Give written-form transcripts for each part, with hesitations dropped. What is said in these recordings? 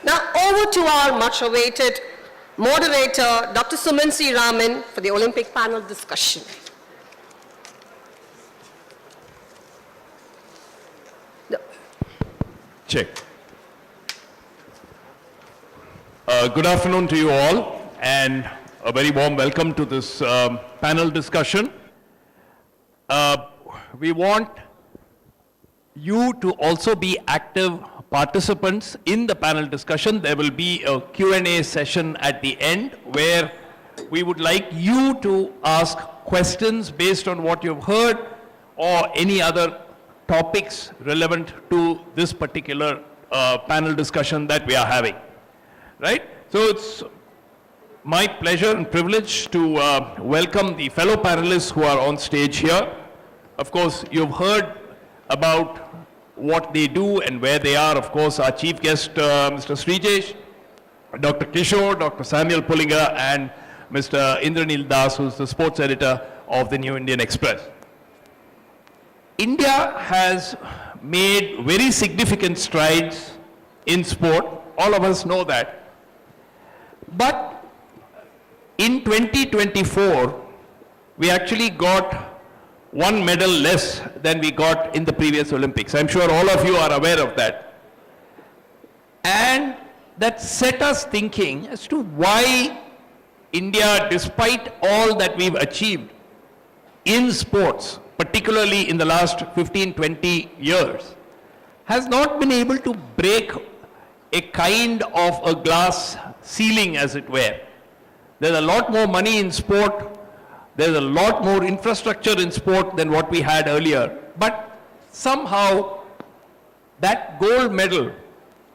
Now over to our much-awaited moderator, Dr. Sumanth C Raman, for the Olympic panel discussion. Check. Good afternoon to you all, and a very warm welcome to this panel discussion. We want you to also be active participants in the panel discussion. There will be a Q&A session at the end where we would like you to ask questions based on what you've heard or any other topics relevant to this particular panel discussion that we are having, right? So it's my pleasure and privilege to welcome the fellow panelists who are on stage here. Of course, you've heard about what they do and where they are. Of course, our chief guest, Mr. Sreejesh, Dr. Kishore, Dr. Samuel Pullinga, and Mr. Indranell Das, who's the sports editor of the New Indian Express. India has made very significant strides in sport. All of us know that. But in 2024, we actually got one medal less than we got in the previous Olympics. I'm sure all of you are aware of that. And that set us thinking as to why India, despite all that we've achieved in sports, particularly in the last 15, 20 years, has not been able to break a kind of a glass ceiling, as it were. There's a lot more money in sport. There's a lot more infrastructure in sport than what we had earlier. But somehow, that gold medal,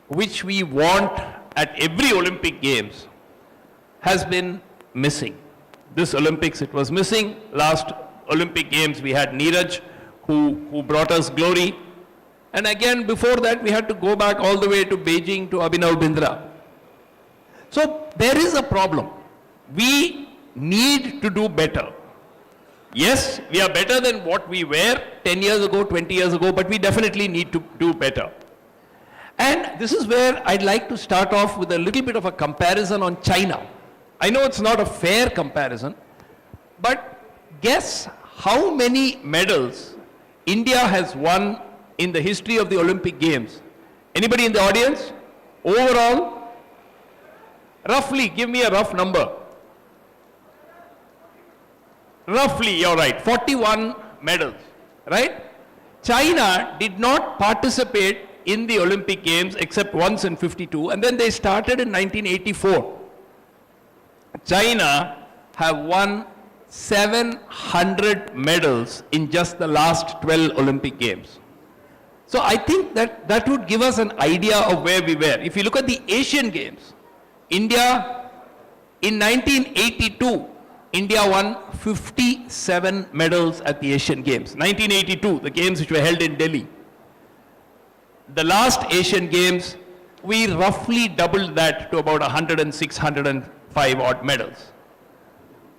which we want at every Olympic Games, has been missing. This Olympics, it was missing. Last Olympic Games, we had Neeraj, who brought us glory. And again, before that, we had to go back all the way to Beijing, to Abhinav Bindra. So there is a problem. We need to do better. Yes, we are better than what we were 10 years ago, 20 years ago, but we definitely need to do better. And this is where I'd like to start off with a little bit of a comparison on China. I know it's not a fair comparison, but guess how many medals India has won in the history of the Olympic Games? Anybody in the audience? Overall? Roughly, give me a rough number. Roughly, you're right, 41 medals, right? China did not participate in the Olympic Games except once in 52, and then they started in 1984. China have won 700 medals in just the last 12 Olympic Games. So I think that would give us an idea of where we were. If you look at the Asian Games, India, in 1982, India won 57 medals at the Asian Games. 1982, the games which were held in Delhi. The last Asian Games, we roughly doubled that to about 106, 105 odd medals.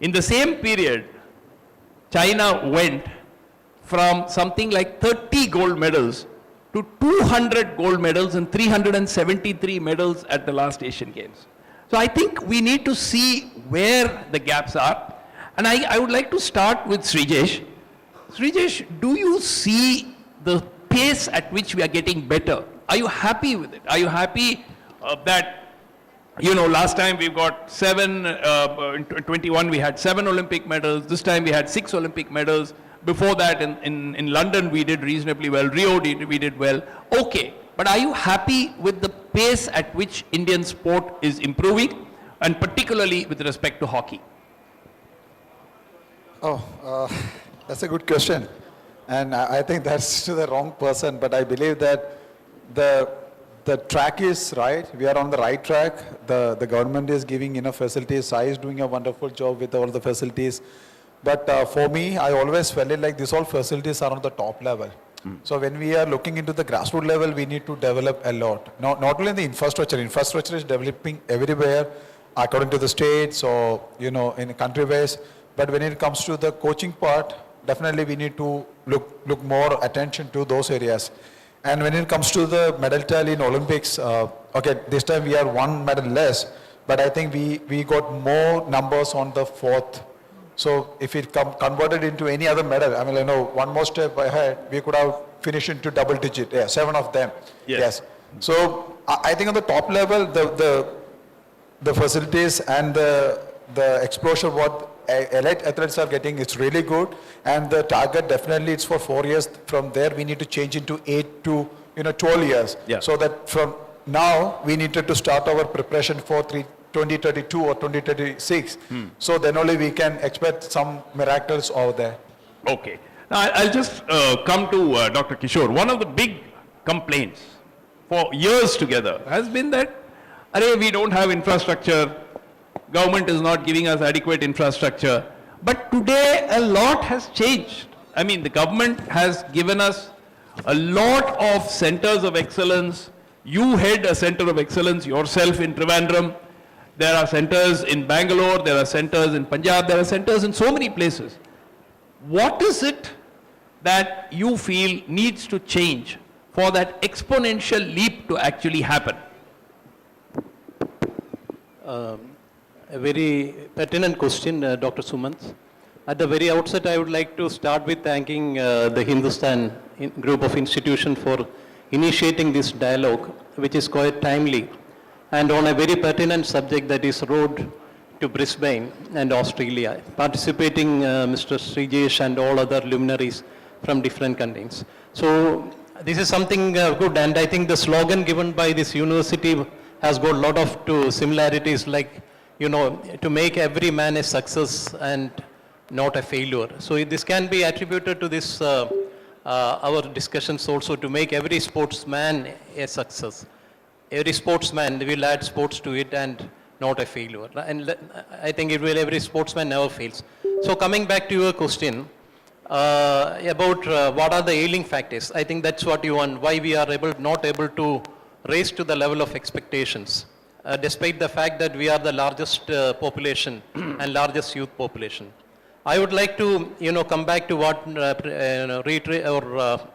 In the same period, China went from something like 30 gold medals to 200 gold medals and 373 medals at the last Asian Games. So I think we need to see where the gaps are. And I would like to start with Sreejesh. Sreejesh, do you see the pace at which we are getting better? Are you happy with it? Are you happy that, you know, last time we've got 7, in 21 we had 7 Olympic medals, this time we had 6 Olympic medals. Before that in London we did reasonably well, Rio we did well. Okay, but are you happy with the pace at which Indian sport is improving, and particularly with respect to hockey? That's a good question. And I think that's to the wrong person, but I believe that the track is right. We are on the right track. The government is giving enough facilities. SAI is doing a wonderful job with all the facilities. But for me, I always felt it like these all facilities are on the top level. So when we are looking into the grassroots level, we need to develop a lot. Not only the infrastructure. Infrastructure is developing everywhere, according to the states or, you know, in country wise. But when it comes to the coaching part, definitely we need to look more attention to those areas. And when it comes to the medal tally in Olympics, okay, this time we are one medal less, but I think we got more numbers on the fourth. So if it converted into any other medal, I mean, you know, one more step ahead, we could have finished into double digit, 7 of them. Yes. So I think on the top level, the facilities and the exposure what elite athletes are getting is really good, and the target definitely it's for 4 years. From there, we need to change into 8 to 12 years. Yeah. So that from now we needed to start our preparation for 2032 or 2036. So then only we can expect some miracles over there. Okay. Now, I'll just come to Dr. Kishore. One of the big complaints for years together has been that, we don't have infrastructure, government is not giving us adequate infrastructure. But today, a lot has changed. I mean, the government has given us a lot of centers of excellence. You head a center of excellence yourself in Trivandrum. There are centers in Bangalore, there are centers in Punjab, there are centers in so many places. What is it that you feel needs to change for that exponential leap to actually happen? A very pertinent question, Dr. Sumanth. At the very outset, I would like to start with thanking the Hindustan group of institutions for initiating this dialogue, which is quite timely, and on a very pertinent subject, that is road to Brisbane and Australia, participating Mr. Sreejesh and all other luminaries from different countries. So this is something good, and I think the slogan given by this university has got a lot of similarities, like, to make every man a success and not a failure. So this can be attributed to this, our discussions also, to make every sportsman a success. Every sportsman will add sports to it and not a failure. And I think every sportsman never fails. So coming back to your question about what are the ailing factors, I think that's what you want, why we are not able to raise to the level of expectations, despite the fact that we are the largest population and largest youth population. I would like to, come back to what reiterate or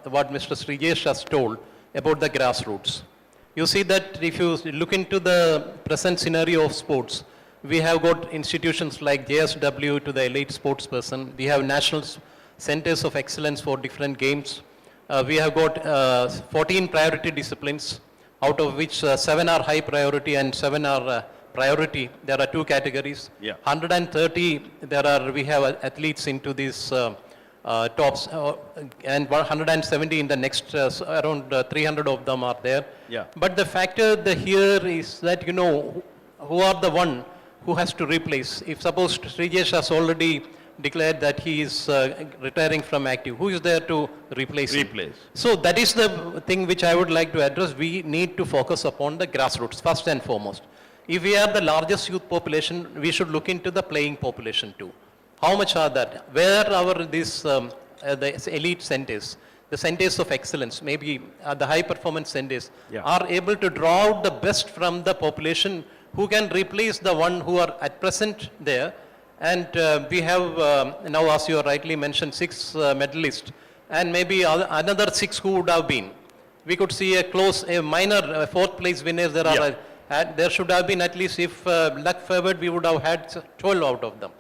what Mr. Sreejesh has told about the grassroots. You see that if you look into the present scenario of sports, we have got institutions like JSW to the elite sports person. We have national centers of excellence for different games. We have got 14 priority disciplines, out of which 7 are high priority and 7 are priority. There are 2 categories. Yeah. 130, we have athletes into these tops, and 170 in the next, around 300 of them are there. Yeah. But the factor here is that, who are the one who has to replace? If suppose Sreejesh has already declared that he is retiring from active, who is there to replace him? So that is the thing which I would like to address. We need to focus upon the grassroots first and foremost. If we are the largest youth population, we should look into the playing population too. How much are that? Where are the elite centers, the centers of excellence, maybe the high performance centers, are able to draw out the best from the population who can replace the one who are at present there. And we have now, as you rightly mentioned, 6 medalists, and maybe another 6 who would have been. We could see a minor 4th place winners. There should have been at least, if luck favored, we would have had 12 out of them.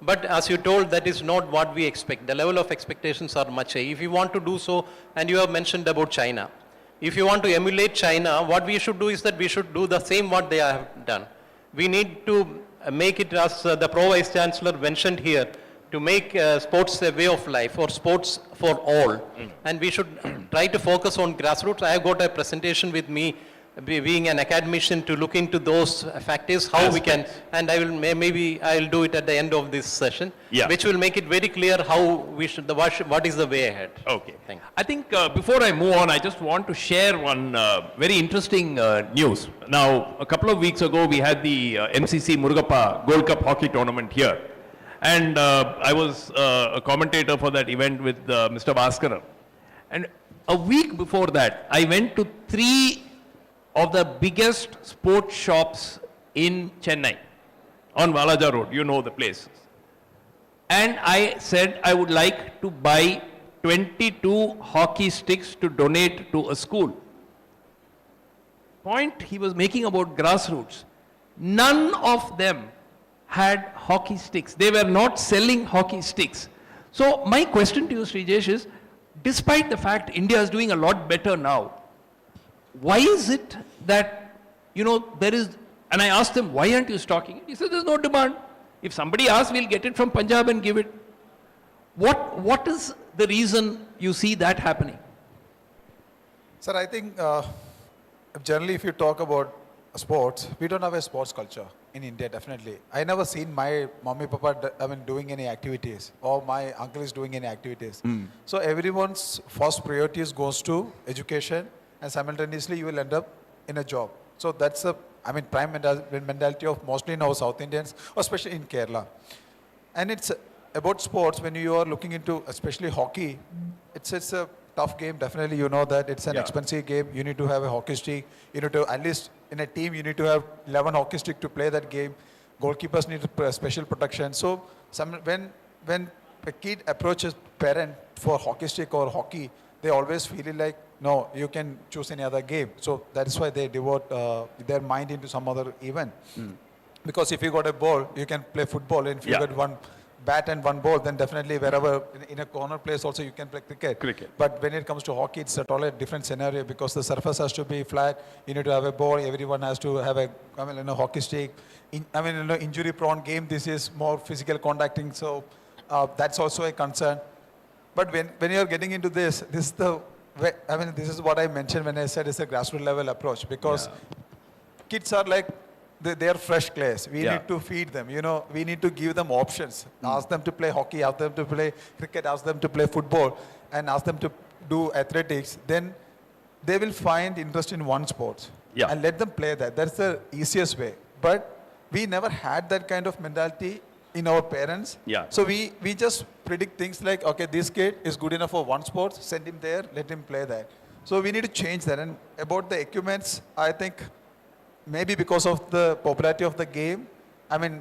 But as you told, that is not what we expect. The level of expectations are much higher. If you want to do so, and you have mentioned about China, if you want to emulate China, what we should do is that we should do the same what they have done. We need to make it, as the Pro Vice Chancellor mentioned here, to make sports a way of life, or sports for all. And we should try to focus on grassroots. I have got a presentation with me, being an academician, to look into those factors, how we can, and I will maybe I'll do it at the end of this session, which will make it very clear how we should, what is the way ahead. Okay. Thank you. I think before I move on, I just want to share one very interesting news. Now, a couple of weeks ago, we had the MCC Murugappa Gold Cup hockey tournament here. And I was a commentator for that event with Mr. Bhaskaran. And a week before that, I went to 3 of the biggest sports shops in Chennai, on Valaja Road, you know the place. And I said I would like to buy 22 hockey sticks to donate to a school. Point he was making about grassroots. None of them had hockey sticks. They were not selling hockey sticks. So my question to you, Sreejesh, is, despite the fact India is doing a lot better now, why is it that, there is, and I asked him, why aren't you stocking it? He said, there's no demand. If somebody asks, we'll get it from Punjab and give it. What is the reason you see that happening? Sir, I think generally if you talk about sports, we don't have a sports culture in India, definitely. I never seen my mommy, papa, doing any activities, or my uncle is doing any activities. So everyone's first priorities goes to education, and simultaneously you will end up in a job. So that's the, prime mentality of mostly now South Indians, or especially in Kerala. And it's about sports, when you are looking into, especially hockey, it's a tough game, definitely. You know that it's an expensive game. You need to have a hockey stick. You need to, at least in a team, you need to have 11 hockey stick to play that game. Goalkeepers need special protection. So when a kid approaches parent for hockey stick or hockey, they always feel like, no, you can choose any other game. So that's why they devote their mind into some other event. Because if you got a ball, you can play football. And if you got one bat and one ball, then definitely wherever, in a corner place also, you can play cricket. But when it comes to hockey, it's a totally different scenario, because the surface has to be flat. You need to have a ball. Everyone has to have a hockey stick. Injury-prone game. This is more physical contacting. So that's also a concern. But when you are getting into this is the way, this is what I mentioned when I said it's a grassroots level approach, because kids are like, they are fresh clays. We need to feed them. We need to give them options. Ask them to play hockey, ask them to play cricket, ask them to play football, and ask them to do athletics. Then they will find interest in one sport. And let them play that. That's the easiest way. But we never had that kind of mentality in our parents. So we just predict things like, okay, this kid is good enough for one sport, send him there, let him play that. So we need to change that. And about the equipments, I think maybe because of the popularity of the game,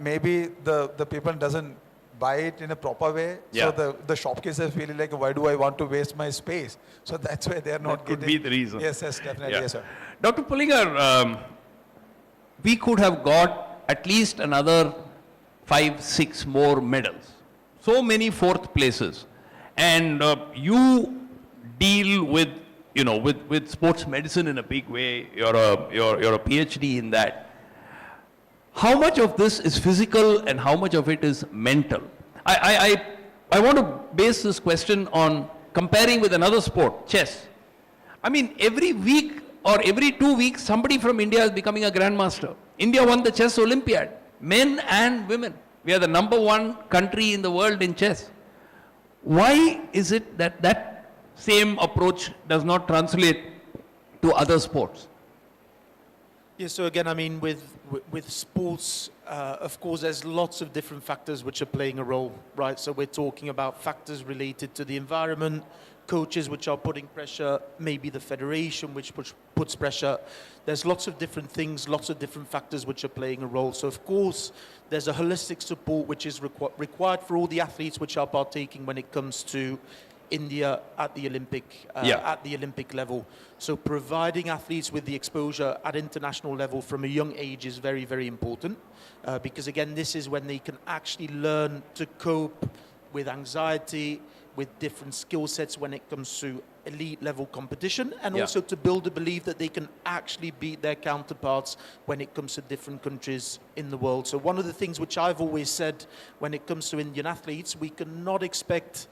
maybe the people doesn't buy it in a proper way. So the shopkeepers feel like, why do I want to waste my space? So that's why they are not getting. That could be the reason. Yes, definitely. Yes, sir. Dr. Pullingar, we could have got at least another 5-6 more medals. So many fourth places. And you deal with with sports medicine in a big way. You're a PhD in that. How much of this is physical and how much of it is mental? I want to base this question on comparing with another sport, chess. Every week or every 2 weeks, somebody from India is becoming a grandmaster. India won the chess Olympiad, men and women. We are the #1 country in the world in chess. Why is it that same approach does not translate to other sports? Yes, so again, with sports, of course, there's lots of different factors which are playing a role, right? So we're talking about factors related to the environment, coaches which are putting pressure, maybe the federation which puts pressure. There's lots of different things, lots of different factors which are playing a role. So of course, there's a holistic support which is required for all the athletes which are partaking when it comes to India at the Olympic level. So providing athletes with the exposure at international level from a young age is very, very important, because again, this is when they can actually learn to cope with anxiety, with different skill sets when it comes to elite level competition, and also to build a belief that they can actually beat their counterparts when it comes to different countries in the world. So one of the things which I've always said when it comes to Indian athletes, we cannot expect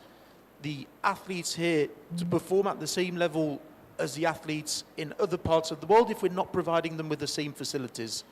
the athletes here to perform at the same level as the athletes in other parts of the world if we're not providing them with the same facilities.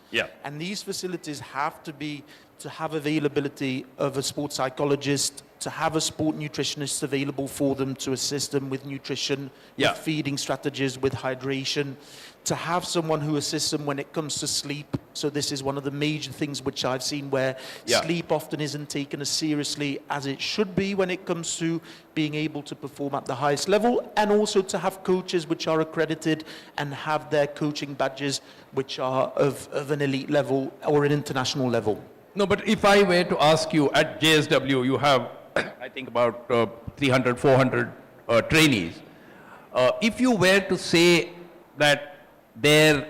And these facilities have to have availability of a sports psychologist, to have a sport nutritionist available for them to assist them with nutrition, with feeding strategies, with hydration, to have someone who assists them when it comes to sleep. So this is one of the major things which I've seen where sleep often isn't taken as seriously as it should be when it comes to being able to perform at the highest level, and also to have coaches which are accredited and have their coaching badges which are of an elite level or an international level. No, but if I were to ask you, at JSW, you have, I think, about 300, 400 trainees. If you were to say that their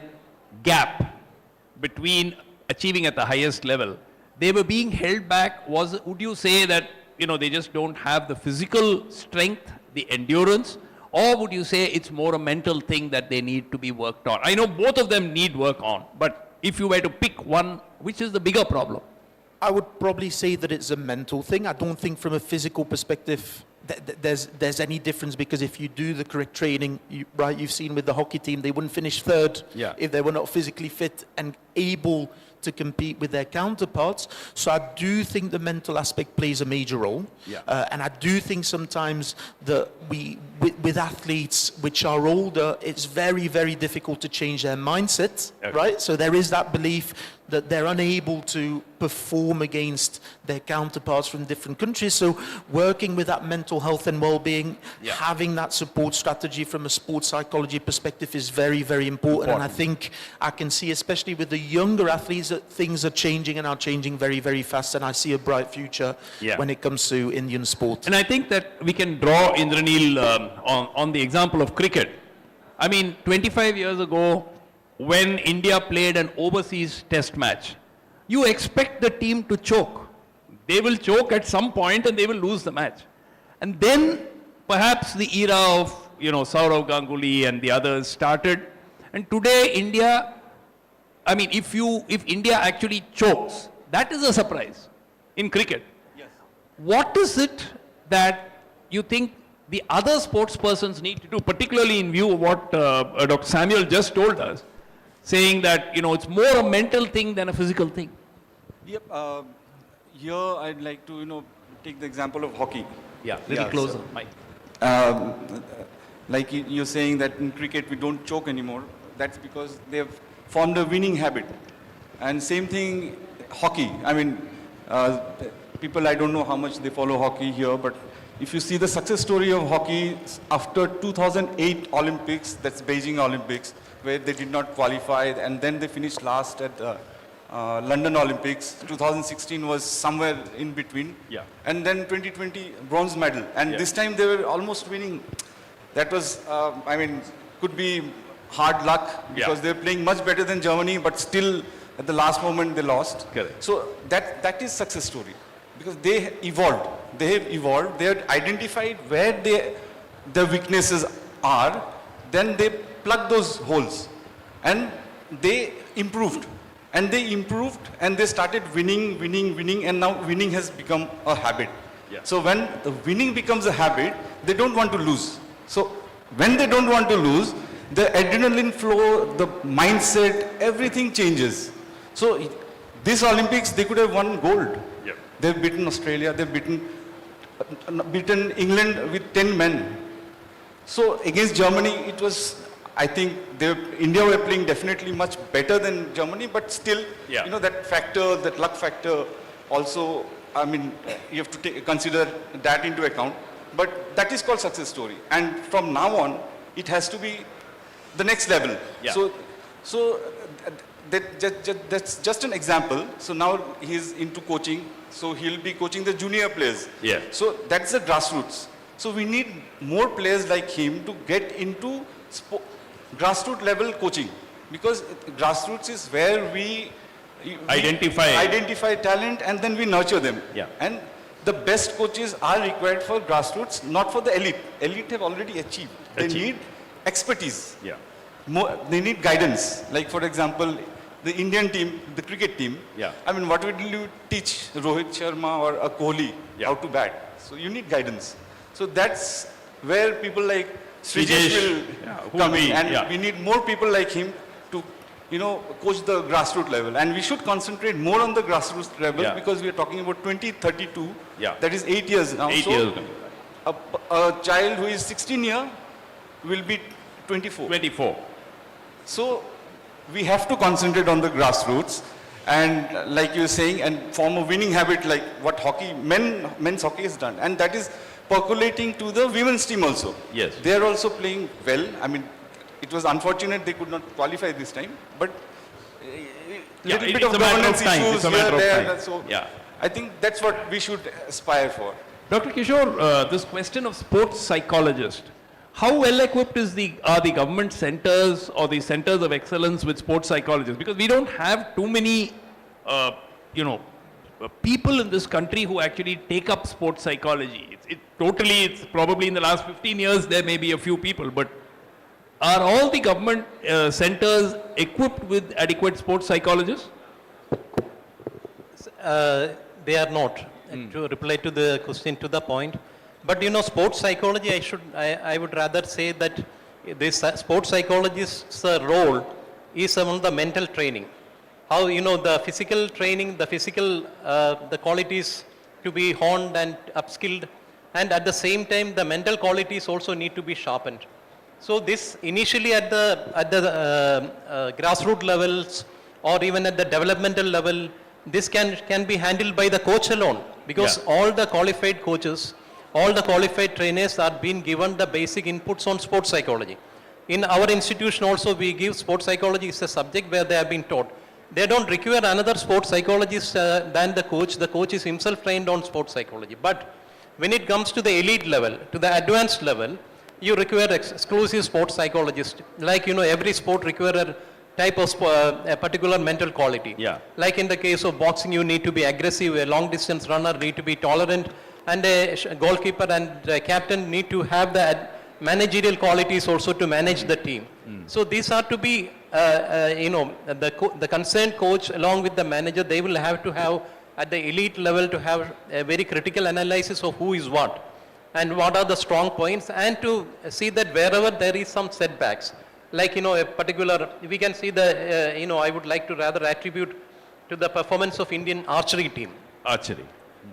gap between achieving at the highest level, they were being held back, would you say that, they just don't have the physical strength, the endurance, or would you say it's more a mental thing that they need to be worked on? I know both of them need work on, but if you were to pick one, which is the bigger problem? I would probably say that it's a mental thing. I don't think from a physical perspective there's any difference, because if you do the correct training, you've seen with the hockey team, they wouldn't finish third if they were not physically fit and able to compete with their counterparts. So I do think the mental aspect plays a major role. And I do think sometimes that with athletes which are older, it's very, very difficult to change their mindset, right? So there is that belief that they're unable to perform against their counterparts from different countries. So working with that mental health and well-being, having that support strategy from a sports psychology perspective is very, very important. And I think I can see, especially with the younger athletes, that things are changing and are changing very, very fast. And I see a bright future when it comes to Indian sport. And I think that we can draw, Indranell, on the example of cricket. I mean, 25 years ago, when India played an overseas test match, you expect the team to choke. They will choke at some point and they will lose the match. And then perhaps the era of, Saurav Ganguly and the others started. And today India, I mean, if India actually chokes, that is a surprise in cricket. Yes. What is it that you think the other sports persons need to do, particularly in view of what Dr. Samuel just told us, saying that, it's more a mental thing than a physical thing? Yep. Here I'd like to, take the example of hockey. Yeah, little closer, Mike. Like you're saying that in cricket we don't choke anymore. That's because they've formed a winning habit. And same thing, hockey. I mean, people, I don't know how much they follow hockey here, but if you see the success story of hockey after 2008 Olympics, that's Beijing Olympics, where they did not qualify, and then they finished last at London Olympics. 2016 was somewhere in between. Yeah. And then 2020 bronze medal. And this time they were almost winning. That was, could be hard luck, because they were playing much better than Germany, but still at the last moment they lost. Correct. So that is success story, because they evolved. They have evolved. They have identified where their weaknesses are. Then they plugged those holes, and they improved. And they improved, and they started winning, and now winning has become a habit. Yeah. So when the winning becomes a habit, they don't want to lose. So when they don't want to lose, the adrenaline flow, the mindset, everything changes. So this Olympics, they could have won gold. Yeah. They've beaten Australia, they've beaten England with 10 men. So against Germany, it was, I think India were playing definitely much better than Germany, but still, that factor, that luck factor also, you have to consider that into account. But that is called success story. And from now on, it has to be the next level. Yeah. So that's just an example. So now he's into coaching. So he'll be coaching the junior players. Yeah. So that's the grassroots. So we need more players like him to get into grassroots level coaching, because grassroots is where we identify talent and then we nurture them. Yeah. And the best coaches are required for grassroots, not for the elite. Elite have already achieved. They need expertise. Yeah. They need guidance. Like for example, the Indian team, the cricket team. Yeah. What will you teach Rohit Sharma or a Kohli how to bat? So you need guidance. So that's where people like Sreejesh will come in, and we need more people like him to, coach the grassroots level. And we should concentrate more on the grassroots level, because we are talking about 2032. Yeah. That is 8 years now. 8 years. A child who is 16 years will be 24. 24. So we have to concentrate on the grassroots, and like you're saying, and form a winning habit like what men's hockey has done. And that is percolating to the women's team also. Yes. They are also playing well. It was unfortunate they could not qualify this time, but little bit of governance issues here, there. So I think that's what we should aspire for. Dr. Kishore, this question of sports psychologist, how well equipped are the government centers or the centers of excellence with sports psychologists? Because we don't have too many, people in this country who actually take up sports psychology. It's probably in the last 15 years there may be a few people, but are all the government centers equipped with adequate sports psychologists? They are not. To reply to the question to the point, but sports psychology, I would rather say that this sports psychologist's role is on the mental training. How the physical training, the qualities to be honed and upskilled, and at the same time the mental qualities also need to be sharpened. So this initially at the grassroots levels or even at the developmental level, this can be handled by the coach alone, because all the qualified coaches, all the qualified trainers are being given the basic inputs on sports psychology. In our institution also we give sports psychology is a subject where they have been taught. They don't require another sports psychologist than the coach. The coach is himself trained on sports psychology. But when it comes to the elite level, to the advanced level, you require exclusive sports psychologist. Like every sport requires a type of a particular mental quality. Yeah. Like in the case of boxing, you need to be aggressive, a long distance runner need to be tolerant, and a goalkeeper and a captain need to have the managerial qualities also to manage the team. So these are to be, the concerned coach along with the manager, they will have to have at the elite level to have a very critical analysis of who is what and what are the strong points, and to see that wherever there is some setbacks, like a particular, we can see the, I would like to rather attribute to the performance of Indian archery team. Archery.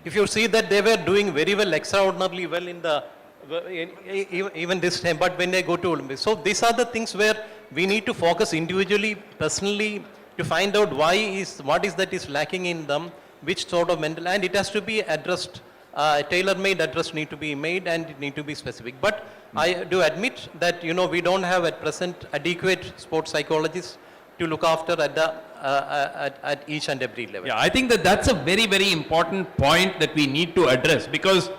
If you see that they were doing very well, extraordinarily well in the, even this time, but when they go to Olympics. So these are the things where we need to focus individually, personally, to find out what is that is lacking in them, which sort of mental, and it has to be addressed, tailor-made address need to be made and it need to be specific. But I do admit that, we don't have at present adequate sports psychologists to look after at the, at each and every level. Yeah, I think that's a very, very important point that we need to address, because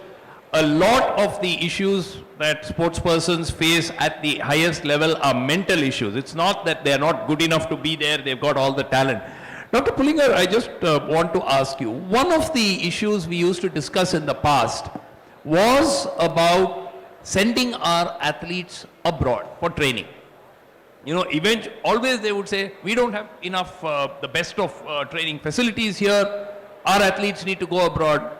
a lot of the issues that sports persons face at the highest level are mental issues. It's not that they're not good enough to be there, they've got all the talent. Dr. Pullingar, I just want to ask you, one of the issues we used to discuss in the past was about sending our athletes abroad for training. Always they would say, we don't have enough, the best of training facilities here, our athletes need to go abroad.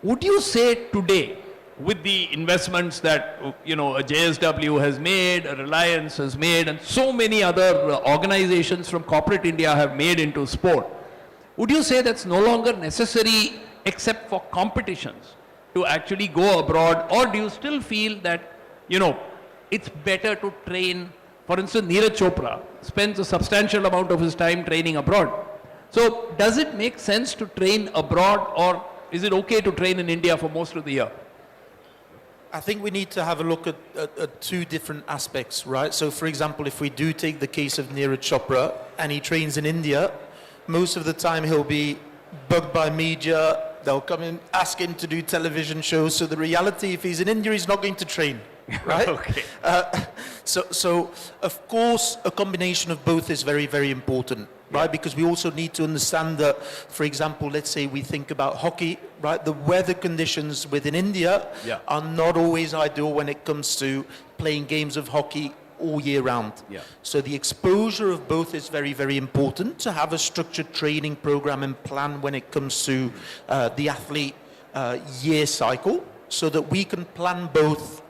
Would you say today, with the investments that, a JSW has made, a Reliance has made, and so many other organizations from corporate India have made into sport, would you say that's no longer necessary except for competitions to actually go abroad? Or do you still feel that, it's better to train? For instance, Neeraj Chopra spends a substantial amount of his time training abroad. So does it make sense to train abroad, or is it okay to train in India for most of the year? I think we need to have a look at two different aspects, right? So, for example, if we do take the case of Neeraj Chopra and he trains in India, most of the time he'll be bugged by media, they'll come in, ask him to do television shows. So the reality, if he's in India, he's not going to train, right? Okay. So, of course, a combination of both is very, very important. Right, because we also need to understand that, for example, let's say we think about hockey, right? The weather conditions within India are not always ideal when it comes to playing games of hockey all year round. Yeah. So the exposure of both is very, very important, to have a structured training program and plan when it comes to the athlete year cycle, so that we can plan both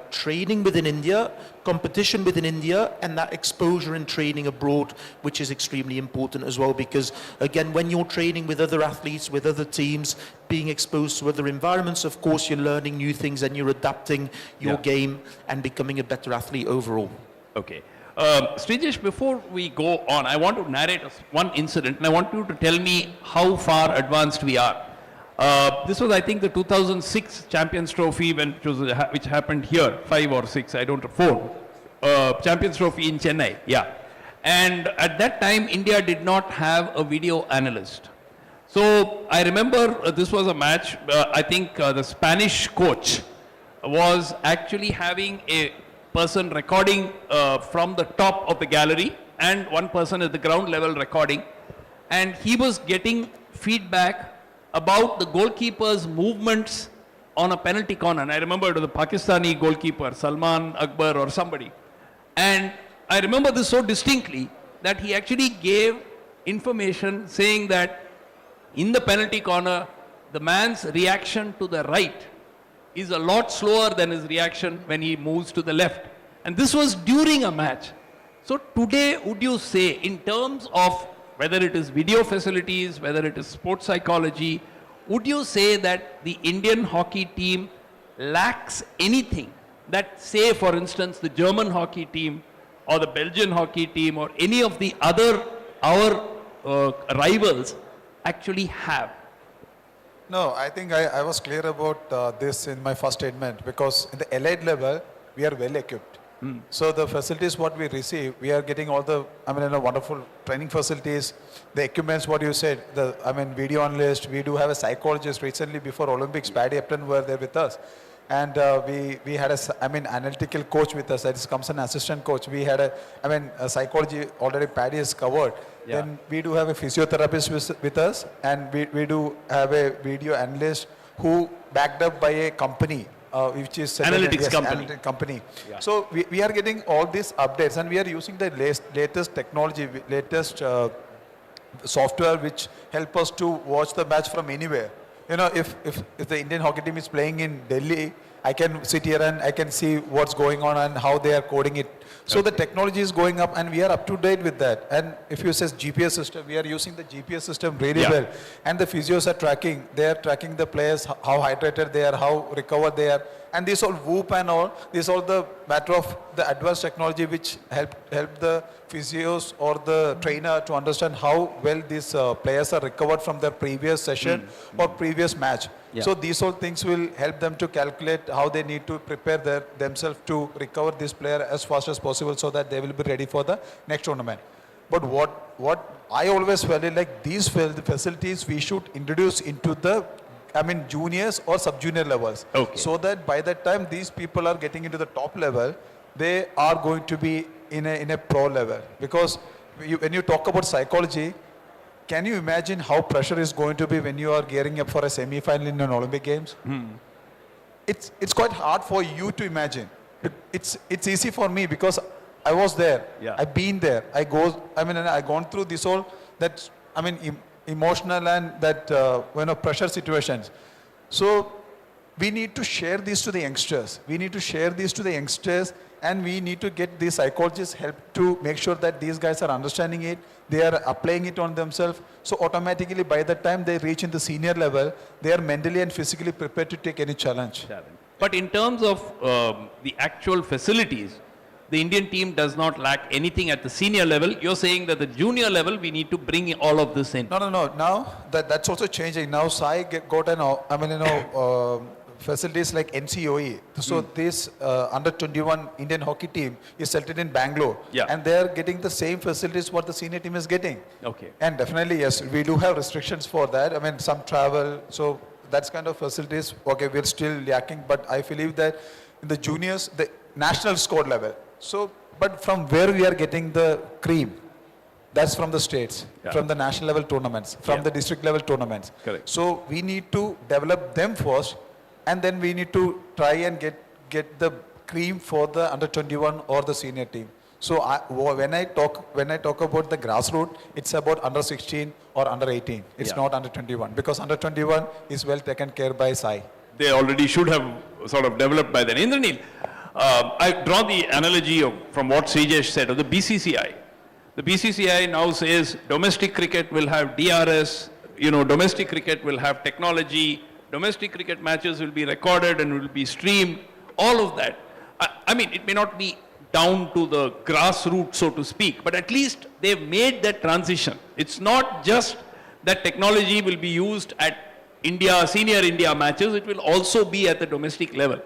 training within India, competition within India, and that exposure and training abroad, which is extremely important as well. Because again, when you're training with other athletes, with other teams, being exposed to other environments, of course you're learning new things and you're adapting your game and becoming a better athlete overall. Okay. Sreejesh, before we go on, I want to narrate one incident, and I want you to tell me how far advanced we are. This was, I think, the 2006 Champions Trophy, which happened here, 5 or 6, I don't know, 4. Champions Trophy in Chennai, yeah. And at that time, India did not have a video analyst. So I remember this was a match, I think the Spanish coach was actually having a person recording from the top of the gallery and one person at the ground level recording. And he was getting feedback about the goalkeeper's movements on a penalty corner. And I remember it was the Pakistani goalkeeper, Salman Akbar or somebody. And I remember this so distinctly that he actually gave information saying that in the penalty corner, the man's reaction to the right is a lot slower than his reaction when he moves to the left. And this was during a match. So today, would you say, in terms of whether it is video facilities, whether it is sports psychology, would you say that the Indian hockey team lacks anything that, say, for instance, the German hockey team or the Belgian hockey team or any of the other, our rivals actually have? No, I think I was clear about this in my first statement, because in the elite level, we are well equipped. So the facilities what we receive, we are getting all the, wonderful training facilities, the equipments what you said, video analyst, we do have a psychologist. Recently before Olympics, Paddy Upton were there with us. And we had analytical coach with us, that comes an assistant coach. We had a psychology already Paddy is covered. Yeah. Then we do have a physiotherapist with us, and we do have a video analyst who backed up by a company, which is Analytics company. analytic company. Yeah. So we are getting all these updates, and we are using the latest technology, latest software which help us to watch the match from anywhere. If the Indian hockey team is playing in Delhi, I can sit here and I can see what's going on and how they are coding it. So the technology is going up, and we are up to date with that. And if you say GPS system, we are using the GPS system really well. And the physios are tracking. They are tracking the players, how hydrated they are, how recovered they are. And this all whoop and all, this all the matter of the advanced technology which help the physios or the trainer to understand how well these players are recovered from their previous session or previous match. Yeah. So these all things will help them to calculate how they need to prepare themselves to recover this player as fast as possible, so that they will be ready for the next tournament. But what I always felt is like these facilities we should introduce into the juniors or sub-junior levels. Okay. So that by that time these people are getting into the top level, they are going to be in a pro level. Because when you talk about psychology, can you imagine how pressure is going to be when you are gearing up for a semi-final in an Olympic Games? It's quite hard for you to imagine. It's easy for me because I was there. Yeah. I've been there. I've gone through this whole emotional and that pressure situations. So we need to share this to the youngsters. And we need to get the psychologists help to make sure that these guys are understanding it, they are applying it on themselves. So automatically by the time they reach in the senior level, they are mentally and physically prepared to take any challenge. But in terms of the actual facilities, the Indian team does not lack anything at the senior level. You're saying that the junior level, we need to bring all of this in. No. Now that's also changing. Now SAI got facilities like NCOE. So this under 21 Indian hockey team is settled in Bangalore. Yeah. And they are getting the same facilities what the senior team is getting. Okay. And definitely, yes, we do have restrictions for that. Some travel. So that's kind of facilities, okay, we're still lacking. But I believe that in the juniors, the national squad level. So, but from where we are getting the cream, that's from the states, from the national level tournaments, from the district level tournaments. Correct. So we need to develop them first, and then we need to try and get the cream for the under 21 or the senior team. So when I talk about the grassroots, it's about under 16 or under 18. It's not under 21, because under 21 is well taken care by SAI. They already should have sort of developed by then. Indranell, I draw the analogy from what Sreejesh said of the BCCI. The BCCI now says domestic cricket will have DRS, domestic cricket will have technology, domestic cricket matches will be recorded and will be streamed, all of that. It may not be down to the grassroots, so to speak, but at least they've made that transition. It's not just that technology will be used at senior India matches, it will also be at the domestic level.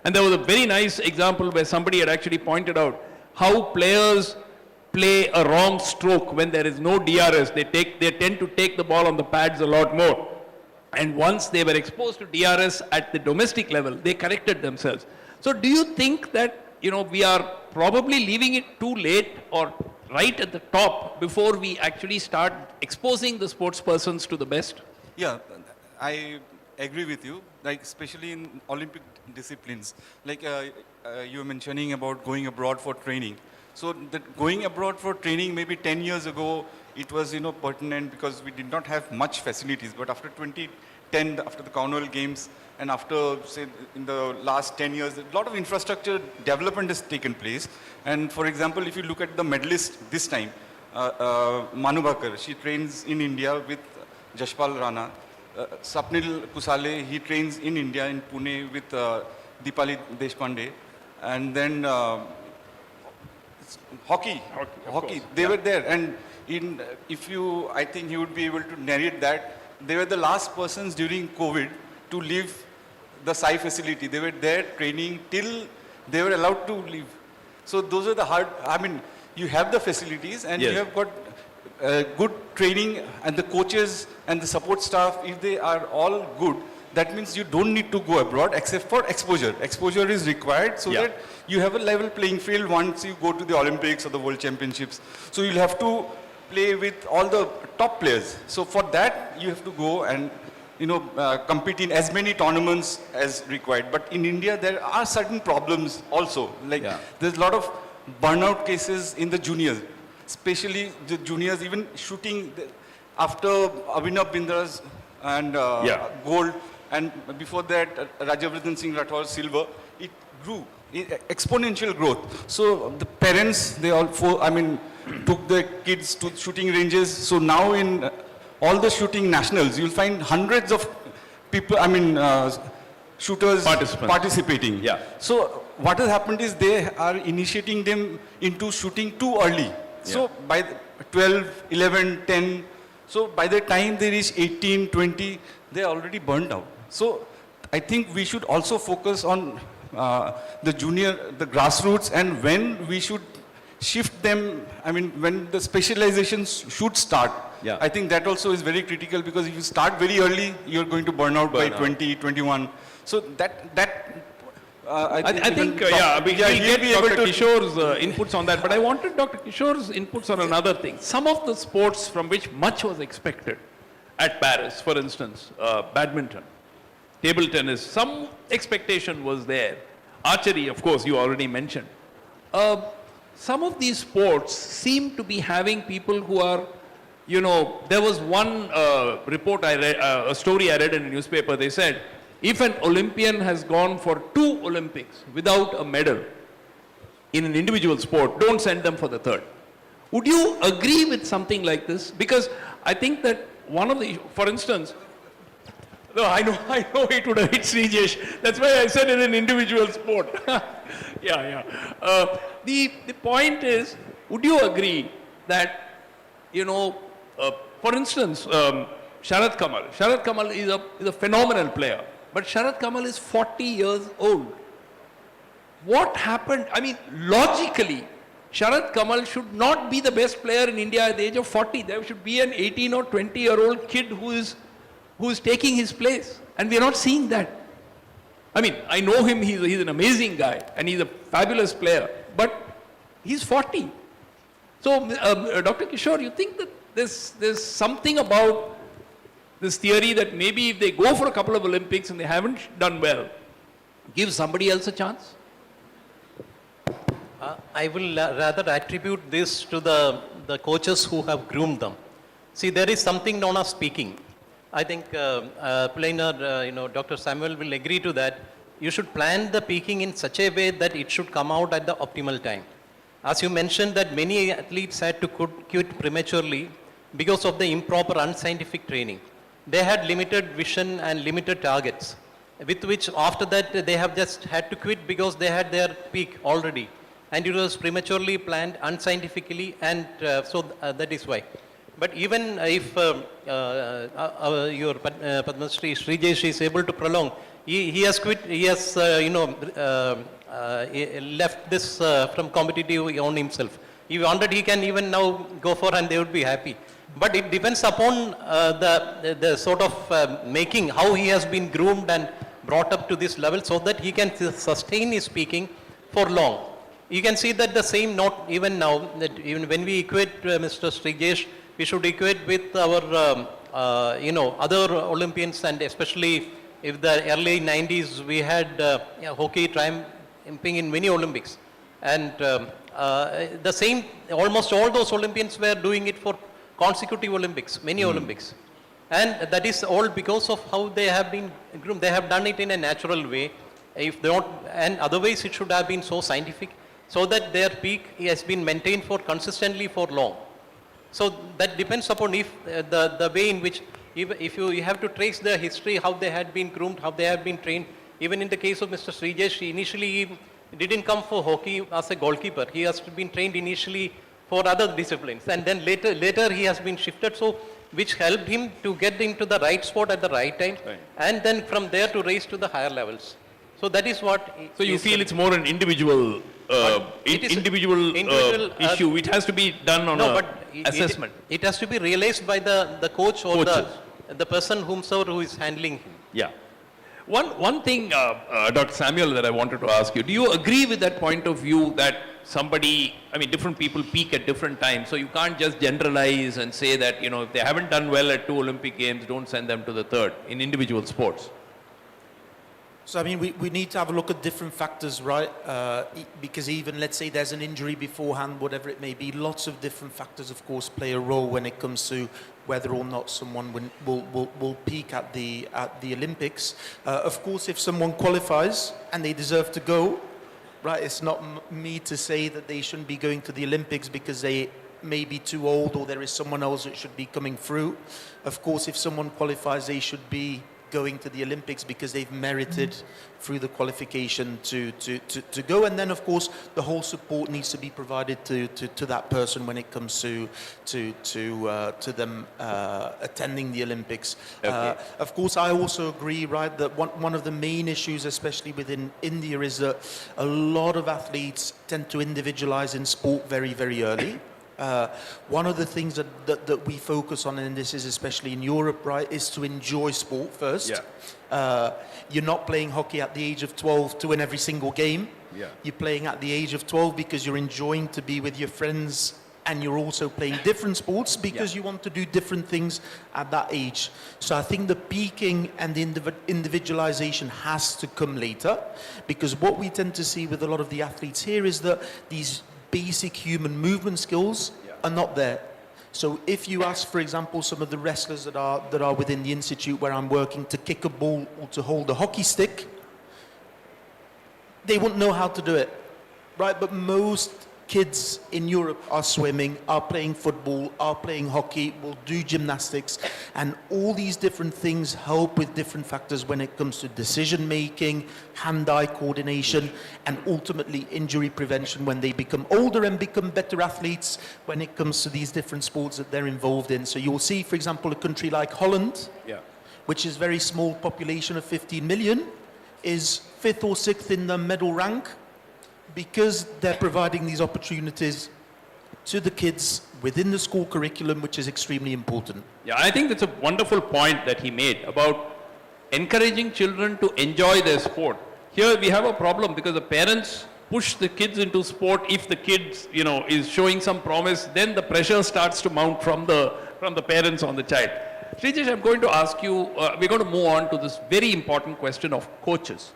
And there was a very nice example where somebody had actually pointed out how players play a wrong stroke when there is no DRS. They tend to take the ball on the pads a lot more. And once they were exposed to DRS at the domestic level, they corrected themselves. So do you think that, we are probably leaving it too late or right at the top before we actually start exposing the sports persons to the best? Yeah, I agree with you, like especially in Olympic disciplines. Like you were mentioning about going abroad for training. So that going abroad for training maybe 10 years ago, it was pertinent because we did not have much facilities. But after 2010, after the Commonwealth Games, and after, say, in the last 10 years, a lot of infrastructure development has taken place. And for example, if you look at the medalist this time, Manu Bhaker, she trains in India with Jashpal Rana. Sapnil Kusale, he trains in India, in Pune with Deepali Deshpande. And then hockey, they were there. And I think he would be able to narrate that. They were the last persons during COVID to leave the SAI facility. They were there training till they were allowed to leave. So those are the you have the facilities and Yes. you have got good training, and the coaches and the support staff, if they are all good, that means you don't need to go abroad except for exposure. Exposure is required so that you have a level playing field once you go to the Olympics or the World Championships. So you'll have to play with all the top players. So for that, you have to go and compete in as many tournaments as required. But in India, there are certain problems also. Like there's a lot of burnout cases in the juniors, especially the juniors, even shooting after Abhinav Bindra's and gold, and before that Rajavardhan Singh Rathore silver, it grew, exponential growth. So the parents, they all took their kids to shooting ranges. So now in all the shooting nationals, you'll find hundreds of people, shooters participating. Yeah. So what has happened is they are initiating them into shooting too early. So by 12, 11, 10, so by the time they reach 18, 20, they're already burned out. So I think we should also focus on the grassroots, and when we should shift them, when the specializations should start. Yeah. I think that also is very critical, because if you start very early, you're going to burn out by 20, 21. So I think we'll get Dr. Kishore's inputs on that, but I wanted Dr. Kishore's inputs on another thing. Some of the sports from which much was expected at Paris, for instance, badminton, table tennis, some expectation was there. Archery, of course, you already mentioned. Some of these sports seem to be having people who are, there was one report I read, a story I read in a newspaper. They said, if an Olympian has gone for 2 Olympics without a medal in an individual sport, don't send them for the 3rd. Would you agree with something like this? Because I think that one of the, for instance, no, I know it would have hit Sreejesh. That's why I said in an individual sport. The point is, would you agree that, for instance, Sharad Kamal. Sharad Kamal is a phenomenal player, but Sharad Kamal is 40 years old. What happened? Logically, Sharad Kamal should not be the best player in India at the age of 40. There should be an 18 or 20-year-old kid who is taking his place, and we are not seeing that. I know him, he's an amazing guy, and he's a fabulous player, but he's 40. So, Dr. Kishore, you think that there's something about this theory that maybe if they go for a couple of Olympics and they haven't done well, give somebody else a chance? I will rather attribute this to the coaches who have groomed them. See, there is something known as peaking. I think Dr. Samuel will agree to that. You should plan the peaking in such a way that it should come out at the optimal time. As you mentioned that many athletes had to quit prematurely because of the improper unscientific training. They had limited vision and limited targets, with which after that they have just had to quit because they had their peak already. And it was prematurely planned, unscientifically, and that is why. But even if your Padma Shri Sreejesh is able to prolong, he has quit, he has left this from competitive on himself. He wanted, he can even now go for and they would be happy. But it depends upon the sort of making, how he has been groomed and brought up to this level so that he can sustain his speaking for long. You can see that the same note even now, that even when we equate Mr. Sreejesh, we should equate with our, other Olympians, and especially if the early 90s we had hockey triumphing in many Olympics. And the same, almost all those Olympians were doing it for consecutive Olympics, many Olympics. And that is all because of how they have been groomed. They have done it in a natural way. If they don't, and otherwise it should have been so scientific, so that their peak has been maintained for consistently for long. So that depends upon if the way in which, if you have to trace the history, how they had been groomed, how they have been trained. Even in the case of Mr. Sreejesh, initially he didn't come for hockey as a goalkeeper. He has been trained initially for other disciplines, and then later he has been shifted, so which helped him to get into the right spot at the right time, and then from there to raise to the higher levels. So that is what. So you feel it's more an individual individual issue. It has to be done on assessment. It has to be realized by the coach or the person whomsoever who is handling him. Yeah. One thing, Dr. Samuel, that I wanted to ask you, do you agree with that point of view that somebody, I mean, different people peak at different times, so you can't just generalize and say that, if they haven't done well at 2 Olympic Games, don't send them to the 3rd in individual sports? So, I mean, we need to have a look at different factors, right? Because even, let's say there's an injury beforehand, whatever it may be, lots of different factors, of course, play a role when it comes to whether or not someone will peak at the Olympics. Of course, if someone qualifies and they deserve to go, right, it's not me to say that they shouldn't be going to the Olympics because they may be too old or there is someone else that should be coming through. Of course, if someone qualifies, they should be going to the Olympics because they've merited through the qualification to go. And then, of course, the whole support needs to be provided to that person when it comes to them attending the Olympics. Okay. Of course, I also agree, right, that one of the main issues, especially within India, is that a lot of athletes tend to individualize in sport very, very early. One of the things that we focus on, and this is especially in Europe, right, is to enjoy sport first. Yeah. You're not playing hockey at the age of 12 to win every single game. Yeah. You're playing at the age of 12 because you're enjoying to be with your friends, and you're also playing different sports because you want to do different things at that age. So I think the peaking and the individualization has to come later, because what we tend to see with a lot of the athletes here is that these basic human movement skills are not there. So if you ask, for example, some of the wrestlers that are within the institute where I'm working to kick a ball or to hold a hockey stick, they wouldn't know how to do it, right? But most kids in Europe are swimming, are playing football, are playing hockey, will do gymnastics, and all these different things help with different factors when it comes to decision making, hand-eye coordination, and ultimately injury prevention when they become older and become better athletes when it comes to these different sports that they're involved in. So you'll see, for example, a country like Holland, which is very small population of 15 million, is 5th or 6th in the medal rank, because they're providing these opportunities to the kids within the school curriculum, which is extremely important. Yeah, I think that's a wonderful point that he made about encouraging children to enjoy their sport. Here we have a problem because the parents push the kids into sport. If the kids, is showing some promise, then the pressure starts to mount from the parents on the child. Sreejesh, I'm going to ask you, we're going to move on to this very important question of coaches.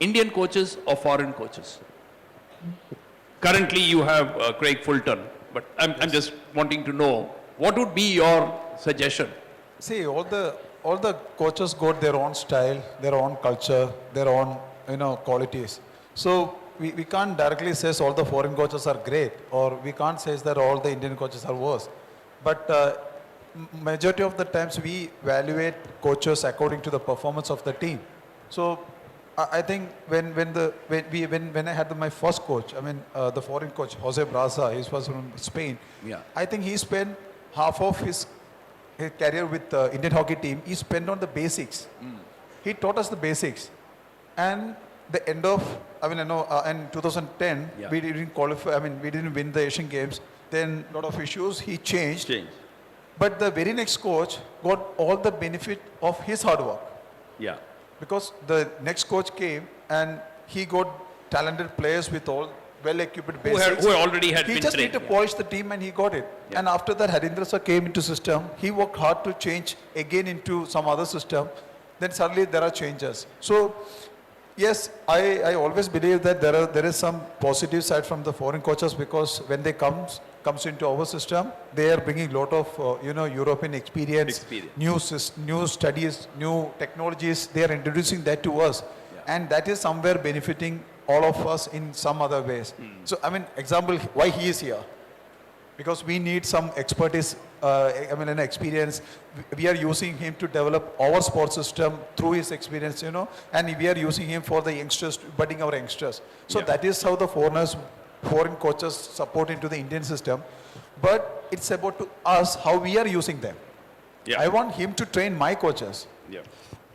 Indian coaches or foreign coaches? Currently you have Craig Fulton, but I'm just wanting to know, what would be your suggestion? See, all the coaches got their own style, their own culture, their own qualities. So we can't directly say all the foreign coaches are great, or we can't say that all the Indian coaches are worse. But majority of the times we evaluate coaches according to the performance of the team. So I think when I had my first coach, the foreign coach, Jose Braza, he was from Spain. Yeah. I think he spent half of his career with the Indian hockey team. He spent on the basics. He taught us the basics. And the end of, in 2010, Yeah. we didn't qualify, we didn't win the Asian Games. Then a lot of issues, he changed. But the very next coach got all the benefit of his hard work. Yeah. Because the next coach came and he got talented players with all well-equipped basics. Who already had He been just trained. need to polish the team and he got it. Yeah. And after that, Harindra sir came into system. He worked hard to change again into some other system. Then suddenly there are changes. So, yes, I always believe that there is some positive side from the foreign coaches because when they comes into our system, they are bringing a lot of European experience, new studies, new technologies. They are introducing that to us, and that is somewhere benefiting all of us in some other ways. So, example, why he is here? Because we need some expertise, an experience. We are using him to develop our sports system through his experience, and we are using him for the youngsters, budding our youngsters. So that is how the foreign coaches support into the Indian system. But it's about to us how we are using them. Yeah. I want him to train my coaches. Yeah.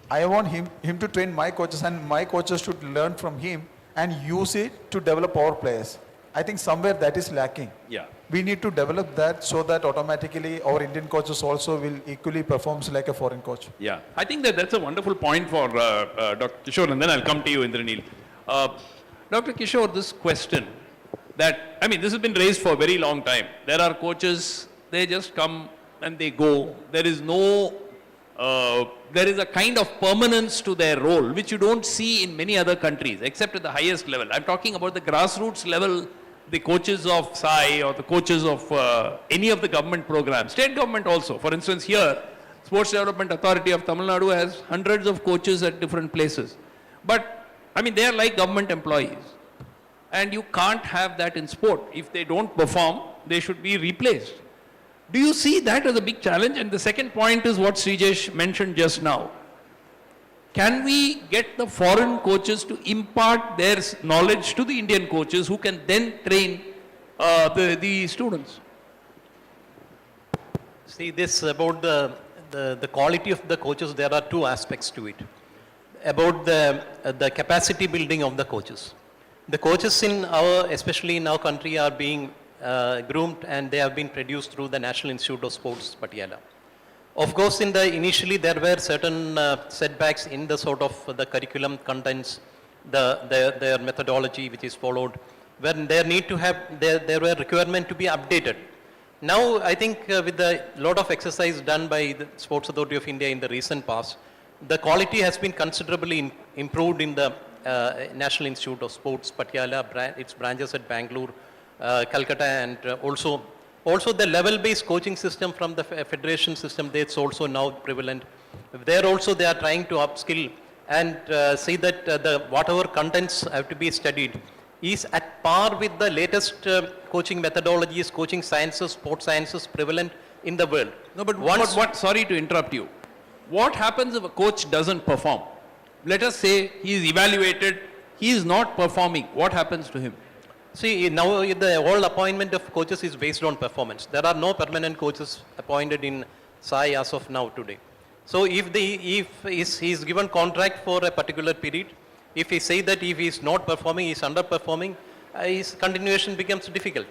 I want him to train my coaches and my coaches should learn from him and use it to develop our players. I think somewhere that is lacking. Yeah. We need to develop that so that automatically our Indian coaches also will equally perform like a foreign coach. Yeah, I think that's a wonderful point for Dr. Kishore, and then I'll come to you, Indranell. Dr. Kishore, this question that, this has been raised for a very long time. There are coaches, they just come and they go. There is a kind of permanence to their role, which you don't see in many other countries, except at the highest level. I'm talking about the grassroots level, the coaches of SAI or the coaches of any of the government programs, state government also. For instance, here, Sports Development Authority of Tamil Nadu has hundreds of coaches at different places. But, they are like government employees. And you can't have that in sport. If they don't perform, they should be replaced. Do you see that as a big challenge? And the second point is what Sreejesh mentioned just now. Can we get the foreign coaches to impart their knowledge to the Indian coaches who can then train the students? See, this about the quality of the coaches, there are two aspects to it. About the capacity building of the coaches. The coaches especially in our country, are being groomed and they have been produced through the National Institute of Sports, Patiala. Of course, initially there were certain setbacks in the sort of the curriculum contents, their methodology which is followed, when there were requirement to be updated. Now, I think with a lot of exercise done by the Sports Authority of India in the recent past, the quality has been considerably improved in the National Institute of Sports, Patiala, its branches at Bangalore, Calcutta, and also the level-based coaching system from the federation system, that's also now prevalent. There also they are trying to upskill and see that whatever contents have to be studied is at par with the latest coaching methodologies, coaching sciences, sports sciences prevalent in the world. No, but sorry to interrupt you. What happens if a coach doesn't perform? Let us say he is evaluated, he is not performing. What happens to him? See, now the whole appointment of coaches is based on performance. There are no permanent coaches appointed in SAI as of now today. So if he is given contract for a particular period, if he say that if he is not performing, he is underperforming, his continuation becomes difficult.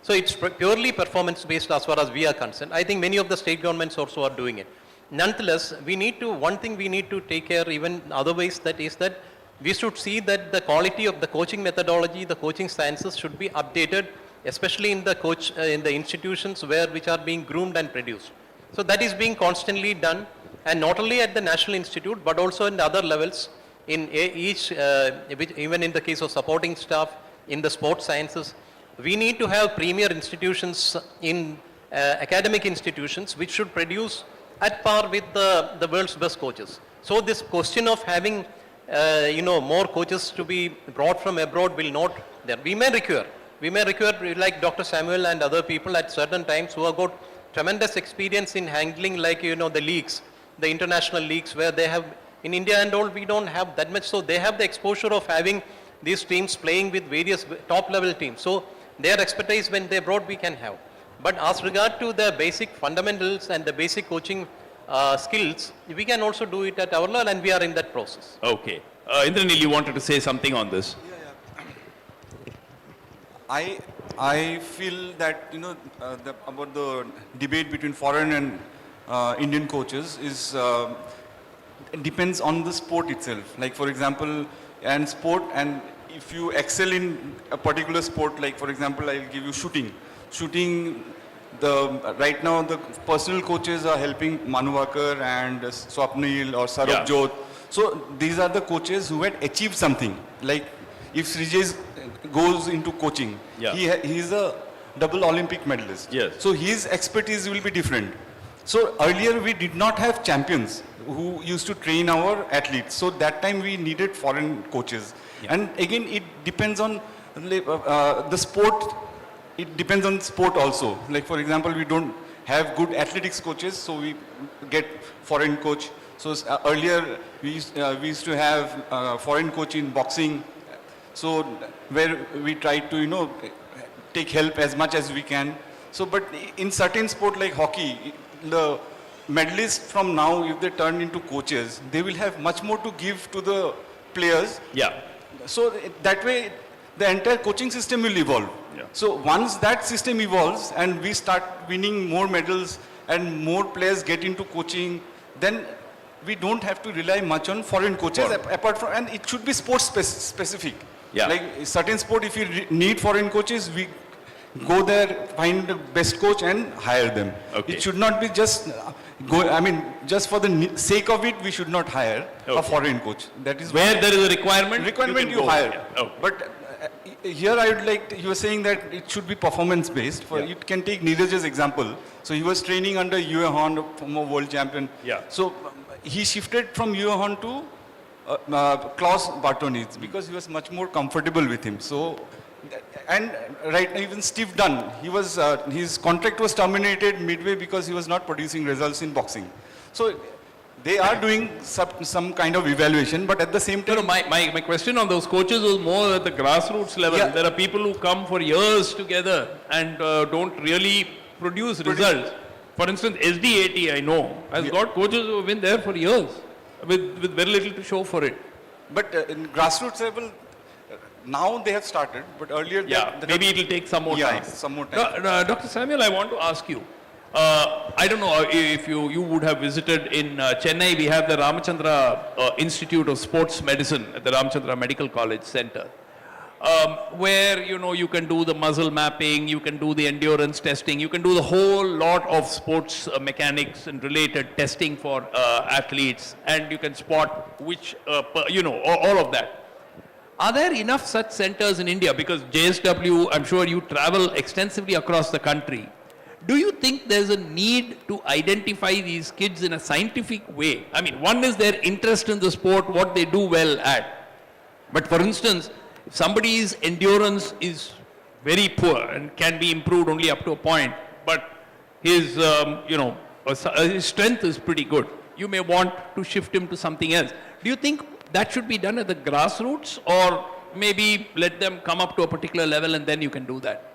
So it's purely performance based as far as we are concerned. I think many of the state governments also are doing it. Nonetheless, one thing we need to take care even otherwise, that is that we should see that the quality of the coaching methodology, the coaching sciences should be updated, especially in the institutions which are being groomed and produced. So that is being constantly done, and not only at the National Institute, but also in the other levels, in even in the case of supporting staff, in the sports sciences. We need to have premier institutions in academic institutions which should produce at par with the world's best coaches. So this question of having more coaches to be brought from abroad will not there. We may require like Dr. Samuel and other people at certain times who have got tremendous experience in handling the leagues, the international leagues where they have, in India and all, we don't have that much. So they have the exposure of having these teams playing with various top level teams. So their expertise when they brought we can have. But as regard to the basic fundamentals and the basic coaching skills, we can also do it at our level, and we are in that process. Okay. Indranell, you wanted to say something on this. I feel that, about the debate between foreign and Indian coaches is, it depends on the sport itself. Like, for example, and sport, and if you excel in a particular sport, like, for example, I'll give you shooting. Shooting, right now, the personal coaches are helping Manuvakar and Swapnil or Sarab Jot. So these are the coaches who had achieved something. Like, if Sreejesh goes into coaching, he is a double Olympic medalist. Yes. So his expertise will be different. So earlier we did not have champions who used to train our athletes. So that time we needed foreign coaches. And again, it depends on the sport. It depends on sport also. Like, for example, we don't have good athletics coaches, so we get foreign coach. So earlier we used to have foreign coach in boxing. So where we try to, take help as much as we can. So, but in certain sport like hockey, the medalists from now, if they turn into coaches, they will have much more to give to the players. Yeah. So that way, the entire coaching system will evolve. Yeah. So once that system evolves and we start winning more medals and more players get into coaching, then we don't have to rely much on foreign coaches apart from, and it should be sports specific. Yeah. Like certain sport, if you need foreign coaches, we go there, find the best coach and hire them. Okay. It should not be just just for the sake of it, we should not hire a foreign coach. That is Where there is a requirement, you go. hire. Yeah. Okay. But here I would like, you were saying that it should be performance based. You can take Neeraj's example. So he was training under Yue Hon, former world champion. Yeah. So he shifted from Yue Hon to Klaus Bartonitz because he was much more comfortable with him. So, and right now even Steve Dunn, his contract was terminated midway because he was not producing results in boxing. So they are doing some kind of evaluation, but at the same time... No, my question on those coaches was more at the grassroots level. Yeah. There are people who come for years together and don't really produce results. For instance, SD80, I know, has got coaches who have been there for years with very little to show for it. But in grassroots level, now they have started, but earlier... maybe it will take some more time. Some more time. Dr. Samuel, I want to ask you. I don't know if you would have visited in Chennai. We have the Ramachandra Institute of Sports Medicine at the Ramachandra Medical College Center, where you can do the muscle mapping, you can do the endurance testing, you can do the whole lot of sports mechanics and related testing for athletes, and you can spot which all of that. Are there enough such centers in India? Because JSW, I'm sure you travel extensively across the country. Do you think there's a need to identify these kids in a scientific way? I mean, one is their interest in the sport, what they do well at. But for instance, if somebody's endurance is very poor and can be improved only up to a point, but his, his strength is pretty good, you may want to shift him to something else. Do you think that should be done at the grassroots, or maybe let them come up to a particular level and then you can do that?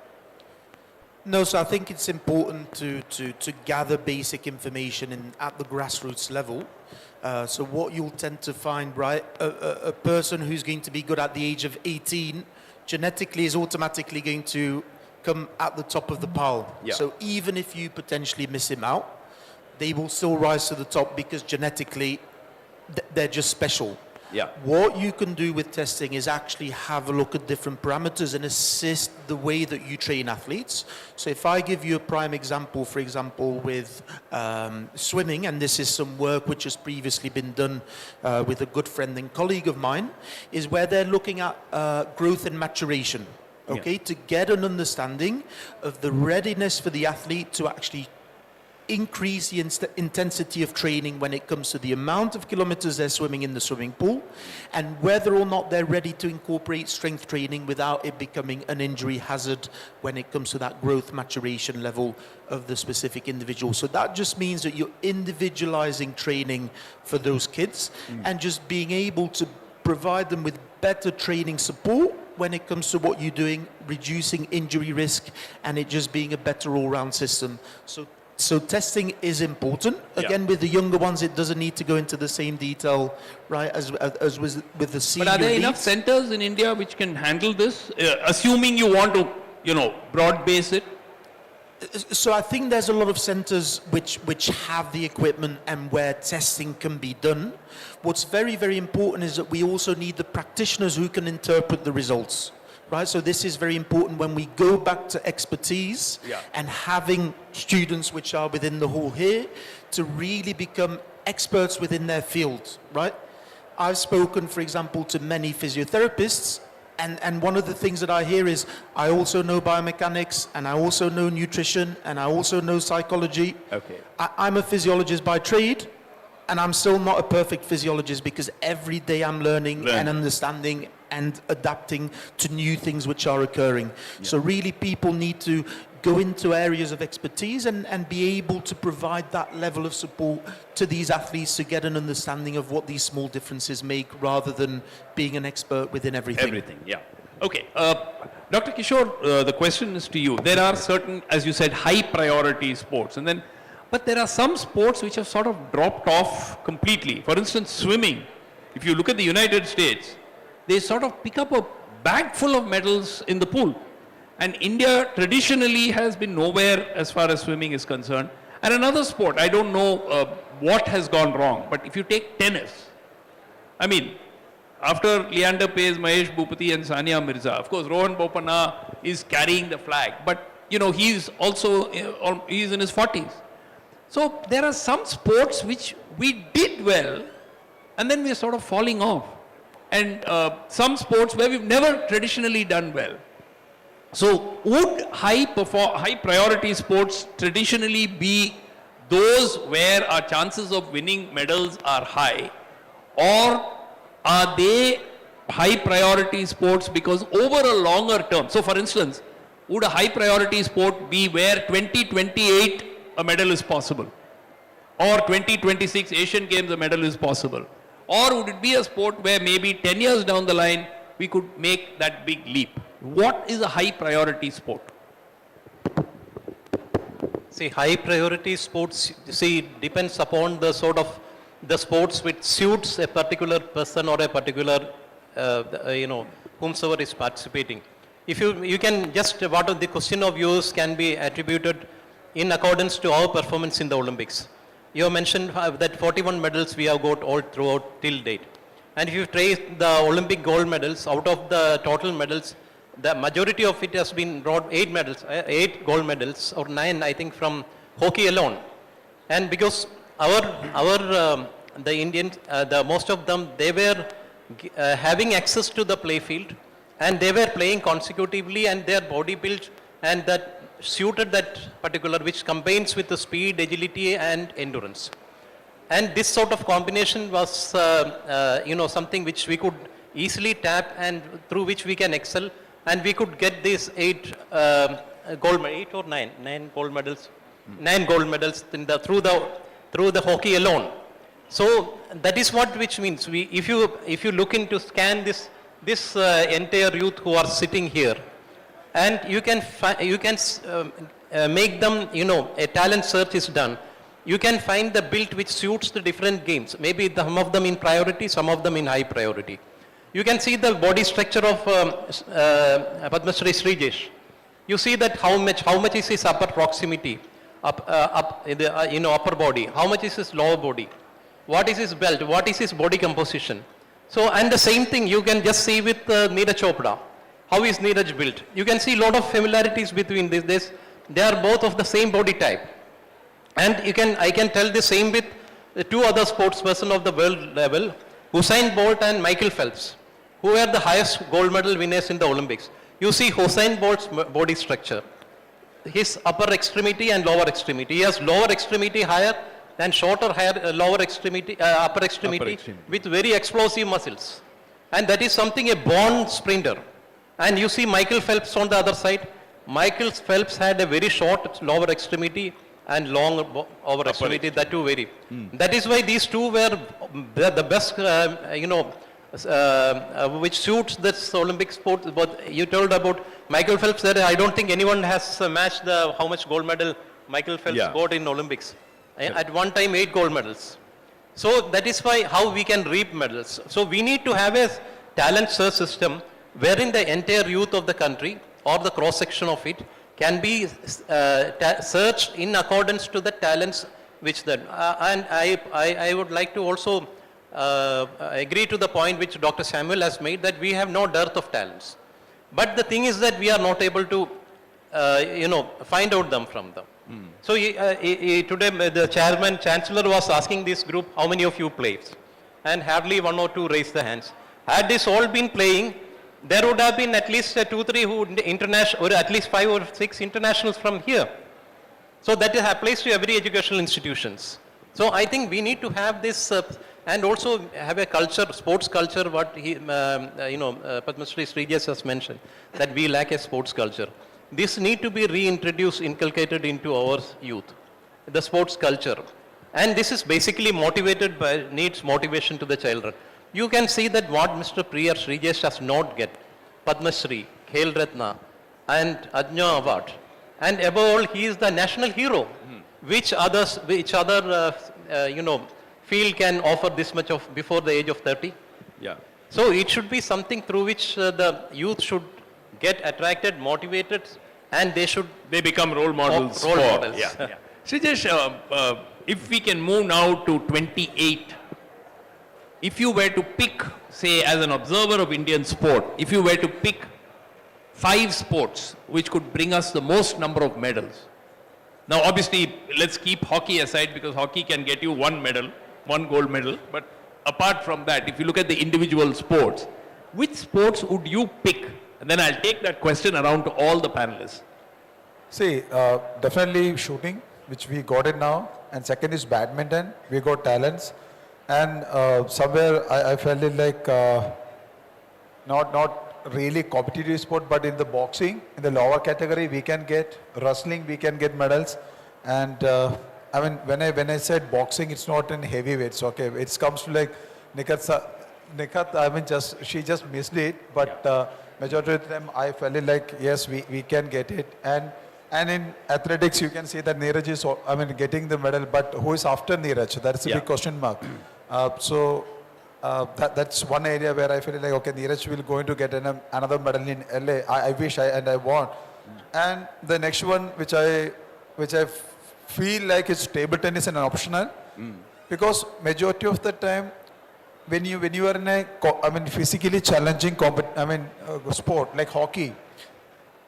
No, so I think it's important to gather basic information at the grassroots level. So what you'll tend to find, right, a person who's going to be good at the age of 18 genetically is automatically going to come at the top of the pile. Yeah. So even if you potentially miss him out, they will still rise to the top because genetically they're just special. Yeah. What you can do with testing is actually have a look at different parameters and assist the way that you train athletes. So if I give you a prime example, for example, with swimming, and this is some work which has previously been done with a good friend and colleague of mine, is where they're looking at growth and maturation, okay, to get an understanding of the readiness for the athlete to actually increase the intensity of training when it comes to the amount of kilometers they're swimming in the swimming pool, and whether or not they're ready to incorporate strength training without it becoming an injury hazard when it comes to that growth maturation level of the specific individual. So that just means that you're individualizing training for those kids and just being able to provide them with better training support when it comes to what you're doing, reducing injury risk, and it just being a better all-round system. So So testing is important. Again, with the younger ones, it doesn't need to go into the same detail, right, as with the senior But are there enough leads. centers in India which can handle this? Assuming you want to, broad base it? So I think there's a lot of centres which have the equipment and where testing can be done. What's very, very important is that we also need the practitioners who can interpret the results. Right, so this is very important when we go back to expertise and having students which are within the hall here to really become experts within their field, right? I've spoken, for example, to many physiotherapists, and one of the things that I hear is, I also know biomechanics, and I also know nutrition, and I also know psychology. Okay. I'm a physiologist by trade, and I'm still not a perfect physiologist because every day I'm learning and understanding and adapting to new things which are occurring. So really people need to go into areas of expertise and be able to provide that level of support to these athletes to get an understanding of what these small differences make rather than being an expert within everything. Everything, yeah. Okay. Dr. Kishore, the question is to you. There are certain, as you said, high priority sports, but there are some sports which have sort of dropped off completely. For instance, swimming. If you look at the United States, they sort of pick up a bag full of medals in the pool. And India traditionally has been nowhere as far as swimming is concerned. And another sport, I don't know what has gone wrong, but if you take tennis, I mean, after Leander Paes, Mahesh Bhupati and Sania Mirza, of course, Rohan Bopanna is carrying the flag, but he's also, he's in his 40s. So there are some sports which we did well, and then we're sort of falling off. And some sports where we've never traditionally done well. So would high priority sports traditionally be those where our chances of winning medals are high, or are they high priority sports because over a longer term? So for instance, would a high priority sport be where 2028 a medal is possible, or 2026 Asian Games a medal is possible? Or would it be a sport where maybe 10 years down the line, we could make that big leap? What is a high priority sport? See, high priority sports, depends upon the sort of the sports which suits a particular person or a particular, whomsoever is participating. If you can just, what of the question of yours can be attributed in accordance to our performance in the Olympics. You have mentioned that 41 medals we have got all throughout till date. And if you trace the Olympic gold medals, out of the total medals, the majority of it has been brought 8 gold medals, or 9, I think, from hockey alone. And because the Indians, the most of them, they were having access to the play field, and they were playing consecutively, and their body build, and that suited that particular, which combines with the speed, agility and endurance. And this sort of combination was, something which we could easily tap and through which we can excel, and we could get these 8 gold medals, 9 gold medals, 9 gold medals through the hockey alone. So that is what which means if you look into scan this entire youth who are sitting here, and you can make them, a talent search is done. You can find the build which suits the different games. Maybe some of them in priority, some of them in high priority. You can see the body structure of Padma Shri Sreejesh. You see that how much is his upper proximity, upper body, how much is his lower body, what is his belt, what is his body composition. So, and the same thing you can just see with Neeraj Chopra. How is Neeraj built? You can see a lot of similarities between this. They are both of the same body type. And I can tell the same with the 2 other sportspersons of the world level, Usain Bolt and Michael Phelps, who are the highest gold medal winners in the Olympics. You see Usain Bolt's body structure, his upper extremity and lower extremity. He has lower extremity higher than upper extremity with very explosive muscles. And that is something a born sprinter. And you see Michael Phelps on the other side. Michael Phelps had a very short lower extremity and long over extremity, that too very. That is why these two were the best, which suits this Olympic sport. But you told about Michael Phelps, that I don't think anyone has matched how much gold medal Michael Phelps Yeah. got in Olympics. At one time, 8 gold medals. So that is why how we can reap medals. So we need to have a talent search system wherein the entire youth of the country or the cross section of it can be searched in accordance to the talents which then. And I would like to also agree to the point which Dr. Samuel has made, that we have no dearth of talents. But the thing is that we are not able to, find out them from them. So today the chancellor was asking this group, how many of you play? And hardly 1 or 2 raised the hands. Had this all been playing, there would have been at least 2, 3 who international, or at least 5 or 6 internationals from here. So that applies to every educational institutions. So I think we need to have this and also have a culture, sports culture, what Padma Shri Sreejesh has mentioned, that we lack a sports culture. This need to be reintroduced, inculcated into our youth, the sports culture. And this is basically motivated by, needs motivation to the children. You can see that what Mr. Priya Sreejesh does not get, Padma Shri, Khel Ratna, and Ajna Award. And above all, he is the national hero, which other field can offer this much of before the age of 30. Yeah. So it should be something through which the youth should get attracted, motivated, and They become role models. Role for- models. Yeah, yeah. Sreejesh, if we can move now to 28, if you were to pick, say, as an observer of Indian sport, if you were to pick 5 sports which could bring us the most number of medals. Now, obviously, let's keep hockey aside because hockey can get you 1 medal, 1 gold medal. But apart from that, if you look at the individual sports, which sports would you pick? And then I'll take that question around to all the panelists. See, definitely shooting, which we got it now. And second is badminton. We got talents. And somewhere I felt it like not really competitive sport, but in the boxing, in the lower category, we can get wrestling, we can get medals. And I mean, when I said boxing, it's not in heavyweights. Okay, it comes to like Nikat. I mean, she just missed it, but majority of them, I felt it like yes, we can get it. And in athletics, you can see that Neeraj is, getting the medal, but who is after Neeraj? That's a big question mark. That's one area where I feel like, okay, Neeraj will going to get another medal in LA. I wish I want. And the next one, which I feel like is table tennis and optional, because majority of the time, when you are in a physically challenging sport like hockey,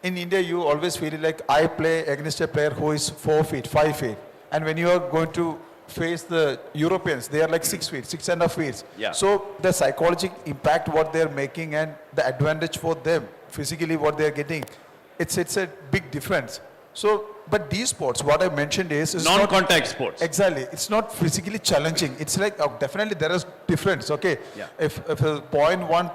in India you always feel like I play against a player who is 4 feet, 5 feet, and when you are going to face the Europeans, they are like 6 feet, 6.5 feet. Yeah. So the psychological impact what they are making and the advantage for them physically what they are getting, it's a big difference. So, but these sports, what I mentioned is Non-contact sports. Exactly. It's not physically challenging. It's like, definitely there is difference, okay? Yeah. If a 0.01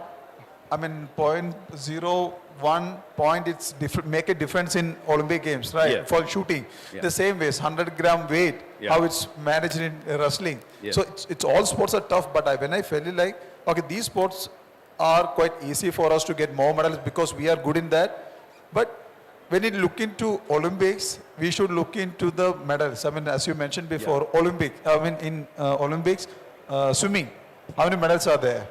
point, it's make a difference in Olympic Games, right? Yeah. For shooting. Yeah. The same way, 100-gram weight, Yeah. how it's managed in wrestling. Yeah. So it's all sports are tough, but when I felt it like, okay, these sports are quite easy for us to get more medals because we are good in that. But when you look into Olympics, we should look into the medals. I mean, as you mentioned before, Olympics, swimming, how many medals are there?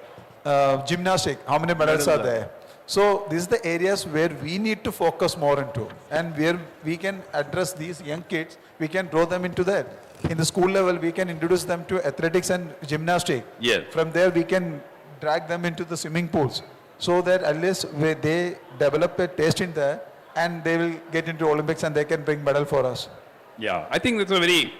Gymnastics, how many medals are there? So these are the areas where we need to focus more into, and where we can address these young kids, we can draw them into that. In the school level, we can introduce them to athletics and gymnastics. Yeah. From there, we can drag them into the swimming pools, so that at least they develop a taste in there, and they will get into Olympics and they can bring medal for us. Yeah, I think that's a very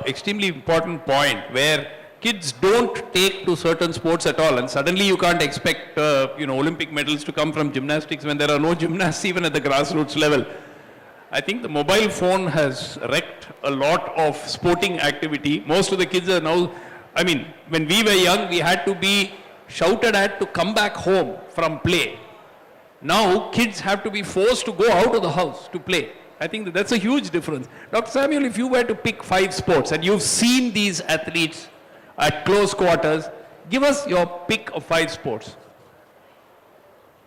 extremely important point where kids don't take to certain sports at all, and suddenly you can't expect Olympic medals to come from gymnastics when there are no gymnasts even at the grassroots level. I think the mobile phone has wrecked a lot of sporting activity. Most of the kids are now, when we were young, we had to be shouted at to come back home from play. Now, kids have to be forced to go out of the house to play. I think that's a huge difference. Dr. Samuel, if you were to pick 5 sports, and you've seen these athletes at close quarters, give us your pick of 5 sports.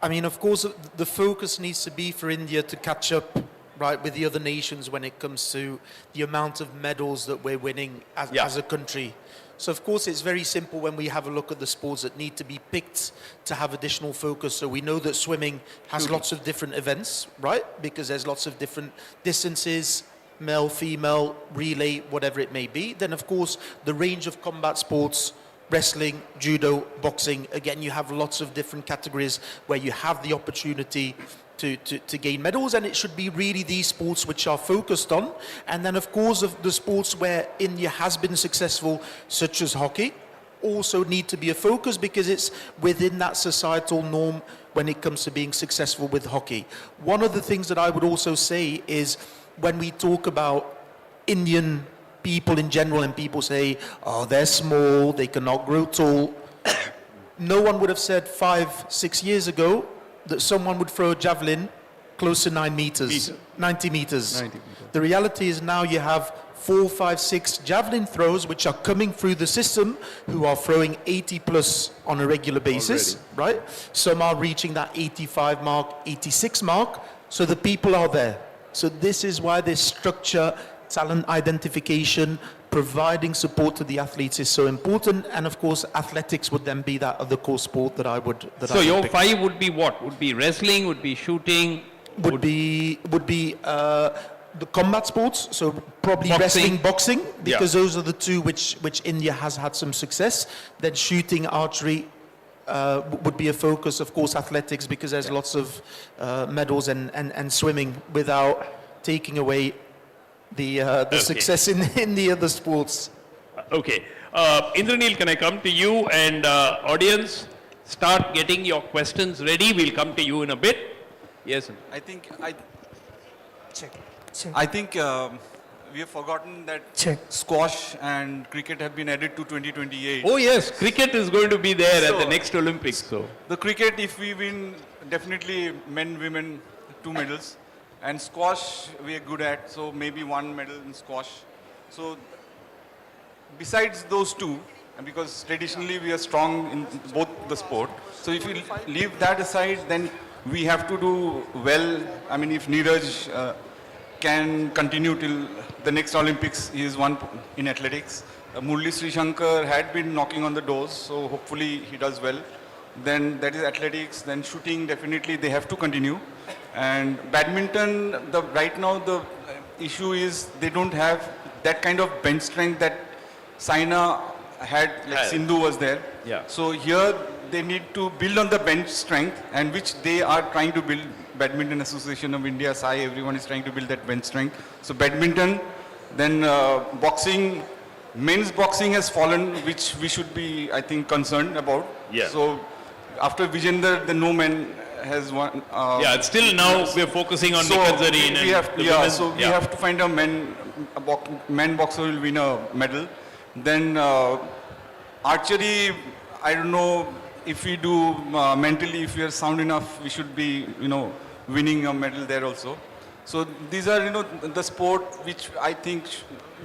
I mean, of course, the focus needs to be for India to catch up right, with the other nations when it comes to the amount of medals that we're winning as a country. So of course it's very simple when we have a look at the sports that need to be picked to have additional focus. So we know that swimming has lots of different events, right? Because there's lots of different distances, male, female, relay, whatever it may be. Then of course the range of combat sports, wrestling, judo, boxing, again you have lots of different categories where you have the opportunity to gain medals, and it should be really these sports which are focused on. And then of course of the sports where India has been successful, such as hockey, also need to be a focus because it's within that societal norm when it comes to being successful with hockey. One of the things that I would also say is when we talk about Indian people in general and people say, oh, they're small, they cannot grow tall. No one would have said 5-6 years ago that someone would throw a javelin close to 9 meters, 90 meters. The reality is now you have 4, 5, 6 javelin throws which are coming through the system who are throwing 80 plus on a regular basis, right? Some are reaching that 85 mark, 86 mark. So the people are there. So this is why this structure, talent identification, providing support to the athletes is so important. And of course, athletics would then be that other core sport that I would. So your 5 would be what? Would be wrestling, would be shooting? Would be the combat sports, so probably Boxing. wrestling, boxing, because Yeah. those are the two which India has had some success. Then shooting, archery would be a focus. Of course, athletics, because there's lots of medals, and swimming, without taking away the success in the other sports. Okay. Indranell, can I come to you, and audience, start getting your questions ready. We'll come to you in a bit. Yes. I think we have forgotten that squash and cricket have been added to 2028. Oh yes, cricket is going to be there at the So- next Olympics. So The cricket, if we win, definitely men, women, 2 medals. And squash, we are good at, so maybe 1 medal in squash. So besides those 2, and because traditionally we are strong in both the sport, so if we leave that aside, then we have to do well. I mean, if Neeraj can continue till the next Olympics, he is one in athletics. Murli Sri Shankar had been knocking on the doors, so hopefully he does well. Then that is athletics, then shooting, definitely they have to continue. And badminton, right now the issue is they don't have that kind of bench strength that Saina had, like Sindhu was there. Yeah. So here they need to build on the bench strength, and which they are trying to build. Badminton Association of India, SAI, everyone is trying to build that bench strength. So badminton, then boxing, men's boxing has fallen, which we should be, I think, concerned about. Yeah. So after Vijender, the no man has won. yeah, still now we're focusing on Nikhat Zareen and we have, the yeah, women. so we have to find a man boxer will win a medal. Then archery, I don't know if we do mentally, if we are sound enough, we should be, winning a medal there also. So these are, the sport which I think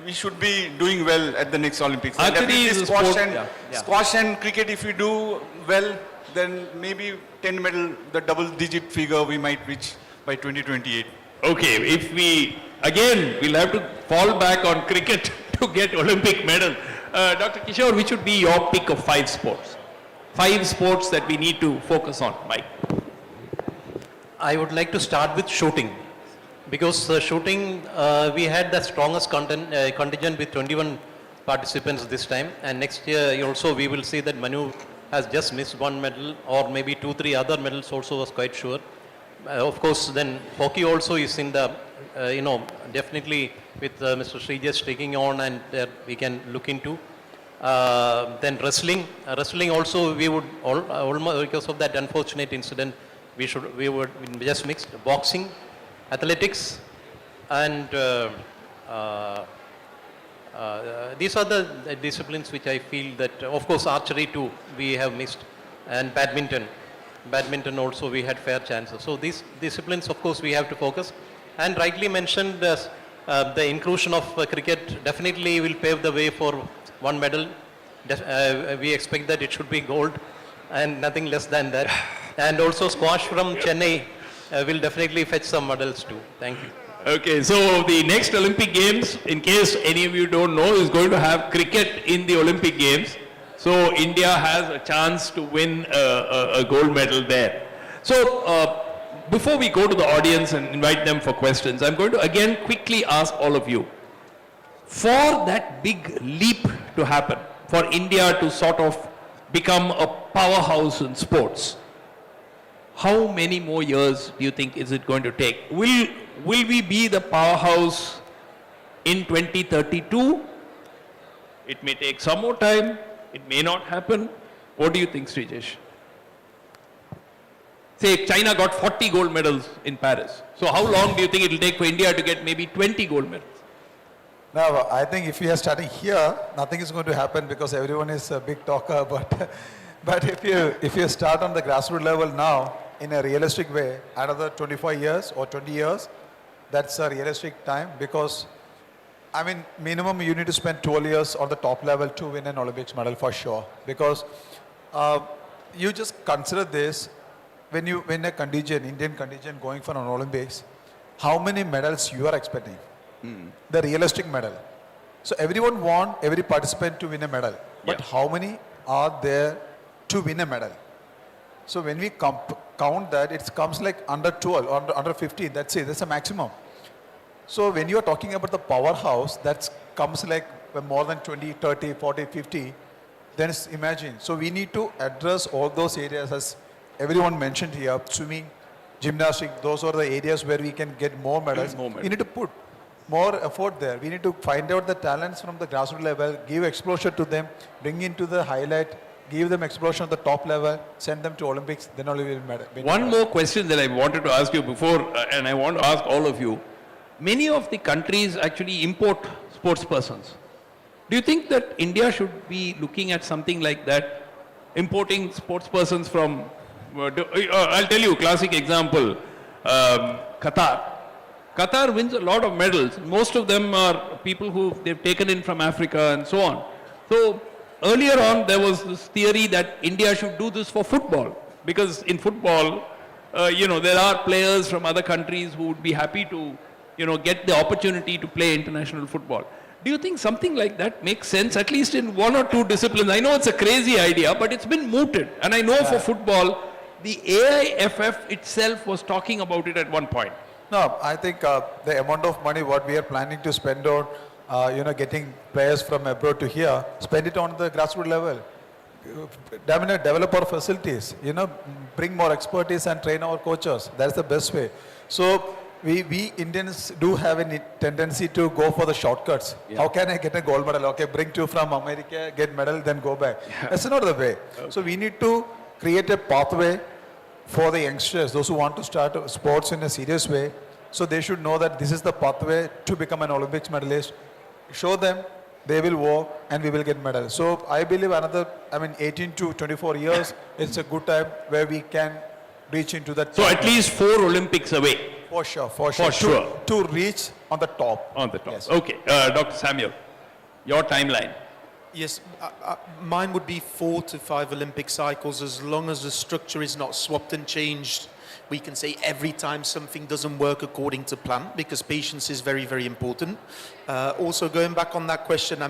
we should be doing well at the next Olympics. And Archery definitely is a squash sport, and yeah. squash and cricket, if we do well, then maybe 10 medal, the double-digit figure we might reach by 2028. Okay, if we, again, we'll have to fall back on cricket to get Olympic medal. Dr. Kishore, which would be your pick of 5 sports? 5 sports that we need to focus on, Mike. I would like to start with shooting, because shooting, we had the strongest contingent with 21 participants this time, and next year also we will see that Manu has just missed 1 medal, or maybe 2-3 other medals also, was quite sure. Of course, then hockey also is in the, definitely with Mr. Sreejesh taking on, and we can look into. Then wrestling also we would, almost because of that unfortunate incident, we would just mixed. Boxing, athletics, and these are the disciplines which I feel that, of course, archery too, we have missed, and badminton. Badminton also we had fair chances. So these disciplines, of course, we have to focus. And rightly mentioned, the inclusion of cricket definitely will pave the way for 1 medal. We expect that it should be gold and nothing less than that. And also squash from Chennai will definitely fetch some medals too. Thank you. Okay, so the next Olympic Games, in case any of you don't know, is going to have cricket in the Olympic Games. So India has a chance to win a gold medal there. So before we go to the audience and invite them for questions, I'm going to again quickly ask all of you, for that big leap to happen, for India to sort of become a powerhouse in sports, how many more years do you think is it going to take? Will we be the powerhouse in 2032? It may take some more time. It may not happen. What do you think, Sreejesh? Say China got 40 gold medals in Paris. So how long do you think it will take for India to get maybe 20 gold medals? Now, I think if we are starting here, nothing is going to happen because everyone is a big talker. But if you start on the grassroots level now, in a realistic way, another 25 years or 20 years, that's a realistic time because, I mean, minimum you need to spend 12 years on the top level to win an Olympics medal for sure. Because you just consider this, when you win a contingent, Indian contingent going for an Olympics, how many medals you are expecting? The realistic medal. So everyone want every participant to win a medal. But how many are there to win a medal? So when we count that, it comes like under 12 or under 15, that's it, that's a maximum. So when you are talking about the powerhouse, that comes like more than 20, 30, 40, 50, then imagine. So we need to address all those areas as everyone mentioned here, swimming, gymnastics, those are the areas where we can get more medals. We need to put more effort there. We need to find out the talents from the grassroots level, give exposure to them, bring into the highlight, give them exposure at the top level, send them to Olympics, then only we will win. One more question that I wanted to ask you before, and I want to ask all of you. Many of the countries actually import sports persons. Do you think that India should be looking at something like that, importing sports persons from, I'll tell you a classic example, Qatar. Qatar wins a lot of medals. Most of them are people who they've taken in from Africa and so on. So earlier on, there was this theory that India should do this for football, because in football, there are players from other countries who would be happy to, get the opportunity to play international football. Do you think something like that makes sense, at least in one or two disciplines? I know it's a crazy idea, but it's been mooted. And I know for football, the AIFF itself was talking about it at one point. No, I think the amount of money what we are planning to spend on, getting players from abroad to here, spend it on the grassroots level. Develop our facilities, bring more expertise and train our coaches. That's the best way. So we Indians do have a tendency to go for the shortcuts. Yeah. How can I get a gold medal? Okay, bring two from America, get medal, then go back. Yeah. That's not the way. Okay. So we need to create a pathway for the youngsters, those who want to start sports in a serious way. So they should know that this is the pathway to become an Olympics medalist. Show them, they will work, and we will get medals. So I believe 18 to 24 years, it's a good time where we can reach into that. So at least 4 Olympics away. For sure. To reach on the top. On the top. Yes. Okay, Dr. Samuel, your timeline. Yes, mine would be 4 to 5 Olympic cycles, as long as the structure is not swapped and changed. We can say every time something doesn't work according to plan, because patience is very, very important. Also, going back on that question,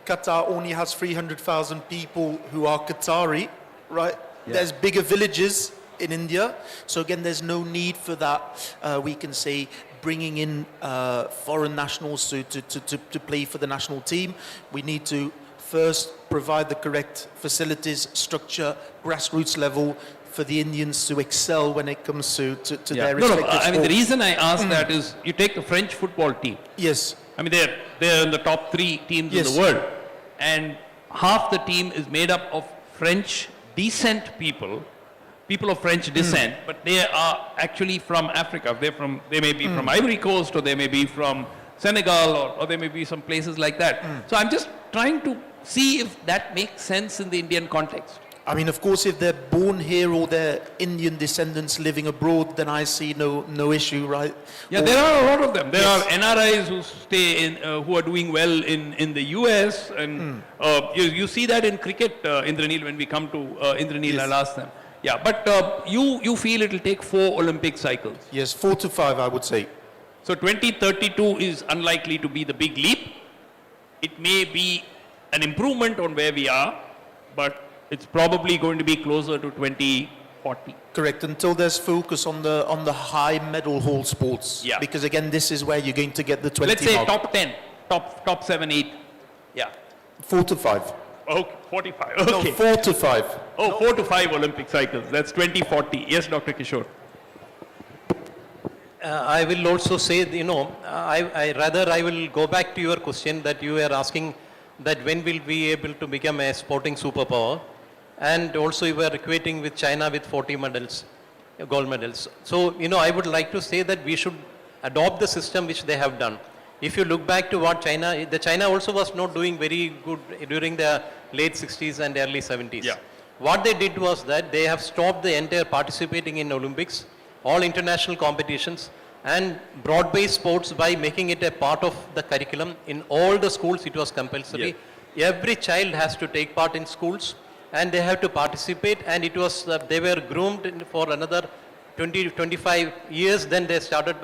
Qatar only has 300,000 people who are Qatari, right? Yeah. There's bigger villages in India. So again, there's no need for that, we can say, bringing in foreign nationals to play for the national team. We need to first provide the correct facilities, structure, grassroots level for the Indians to excel when it comes to their respective sports. The reason I ask that is, you take the French football team. Yes. They're in the top 3 teams in the world. And half the team is made up of French descent people of French descent, but they are actually from Africa. They may be from Ivory Coast, or they may be from Senegal, or they may be some places like that. So I'm just trying to see if that makes sense in the Indian context. Of course, if they're born here or they're Indian descendants living abroad, then I see no issue, right? Yeah, there are a lot of them. There are NRIs who stay in, who are doing well in the US, and you see that in cricket, Indranell. When we come to Indranell, I'll ask them. Yeah, but you feel it will take 4 Olympic cycles? Yes, 4 to 5, I would say. So 2032 is unlikely to be the big leap. It may be an improvement on where we are, but it's probably going to be closer to 2040. Correct, until there's focus on the high medal haul sports. Yeah. Because again, this is where you're going to get the 20 Let's say mark. top 10, top 7, 8. Yeah. 4 to 5. Okay, 45. No, Okay. 4 to 5. Oh, 4 to 5 Olympic cycles. That's 2040. Yes, Dr. Kishore. I will also say, I will go back to your question that you were asking that when will we be able to become a sporting superpower, and also you were equating with China with 40 medals, gold medals. So, I would like to say that we should adopt the system which they have done. If you look back to what China also was not doing very good during the late 60s and early 70s. Yeah. What they did was that they have stopped the entire participating in Olympics, all international competitions, and broad-based sports by making it a part of the curriculum. In all the schools, it was compulsory. Yeah. Every child has to take part in schools, and they have to participate, and it was, they were groomed for another 20, 25 years, then they started,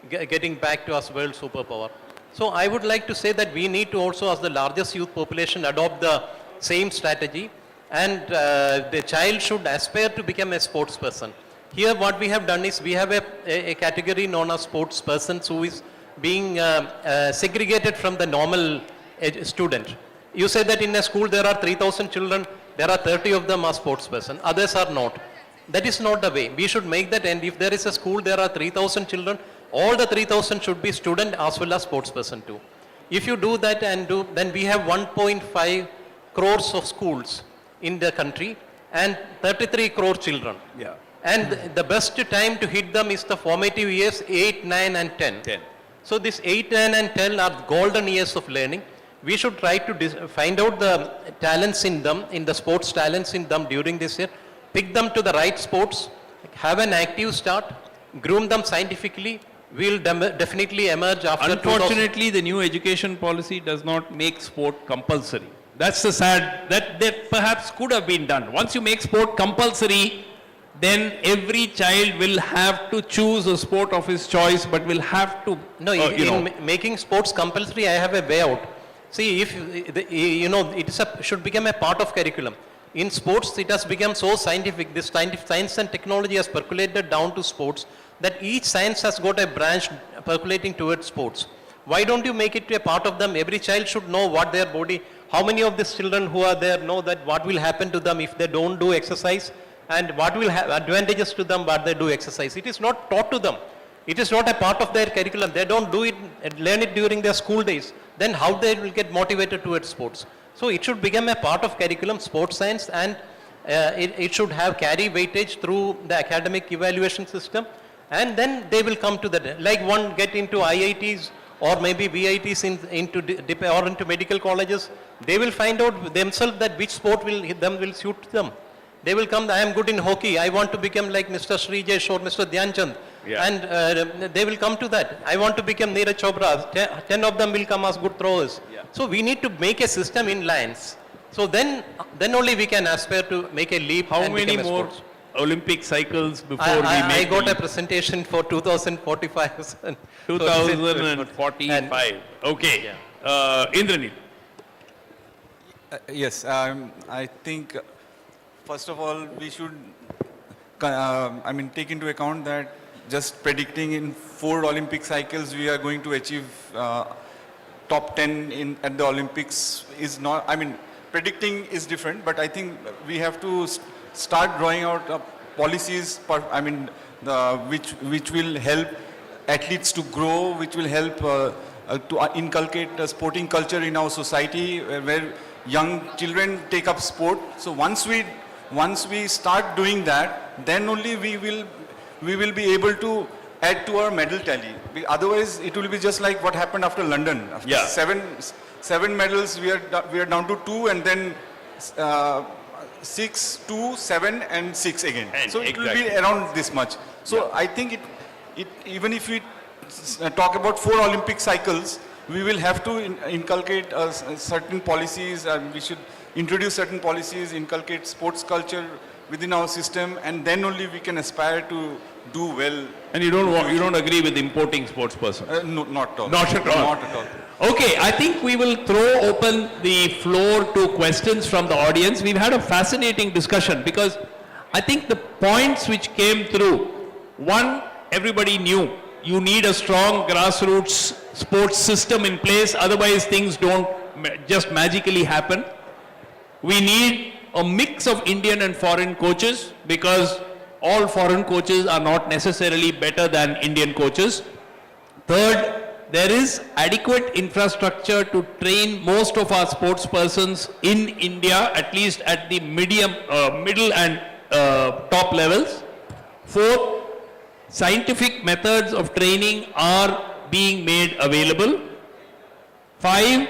getting back to us world superpower. So I would like to say that we need to also, as the largest youth population, adopt the same strategy, and the child should aspire to become a sports person. Here what we have done is we have a category known as sports persons who is being segregated from the normal student. You say that in a school there are 3,000 children, there are 30 of them are sports person, others are not. That is not the way. We should make that, and if there is a school, there are 3,000 children, all the 3,000 should be student as well as sports person too. If you do that then we have 1.5 crores of schools in the country and 33 crore children. Yeah. And the best time to hit them is the formative years 8, 9 and 10. 10. So this 8, 9 and 10 are golden years of learning. We should try to find out the talents in them, in the sports talents in them during this year, pick them to the right sports, have an active start, groom them scientifically. We will definitely emerge after. Unfortunately, the new education policy does not make sport compulsory. That's the sad, that perhaps could have been done. Once you make sport compulsory, then every child will have to choose a sport of his choice, but will have to, making sports compulsory, I have a way out. See, if, it should become a part of curriculum. In sports, it has become so scientific. This science and technology has percolated down to sports, that each science has got a branch percolating towards sports. Why don't you make it a part of them? Every child should know what their body, how many of these children who are there know that what will happen to them if they don't do exercise, and what will have advantages to them what they do exercise. It is not taught to them. It is not a part of their curriculum. They don't do it, learn it during their school days. Then how they will get motivated towards sports? So it should become a part of curriculum, sports science, and it should have carry weightage through the academic evaluation system, and then they will come to that. Like one get into IITs or maybe VITs into medical colleges, they will find out themselves that which sport will suit them. They will come, I am good in hockey, I want to become like Mr. Sreejesh or Mr. Dhyanchand. Yeah. And they will come to that. I want to become Neeraj Chopra. 10 of them will come as good throwers. Yeah. So we need to make a system in lines. So then only we can aspire to make a leap. How and many become a more sports. Olympic cycles before I got a presentation for 2045. 2045. Okay. Indranell. Yes, I think first of all we should take into account that just predicting in 4 Olympic cycles we are going to achieve top 10 at the Olympics is not, predicting is different, but I think we have to start drawing out policies, which will help athletes to grow, which will help to inculcate a sporting culture in our society where young children take up sport. So once we start doing that, then only we will be able to add to our medal tally. Otherwise, it will be just like what happened after London. After Yeah. seven medals, we are down to 2, and then 6, 2, 7, and 6 again. And so it will exactly. be around this much. So I think it even if we talk about 4 Olympic cycles, we will have to inculcate certain policies, and we should introduce certain policies, inculcate sports culture within our system, and then only we can aspire to do well. And you don't agree with importing sports person? No, not at all. Not at all. Not at all. Okay, I think we will throw open the floor to questions from the audience. We've had a fascinating discussion because I think the points which came through, one, everybody knew you need a strong grassroots sports system in place, otherwise things don't just magically happen. We need a mix of Indian and foreign coaches because all foreign coaches are not necessarily better than Indian coaches. Third, there is adequate infrastructure to train most of our sports persons in India, at least at the middle and top levels. Fourth, scientific methods of training are being made available. 5,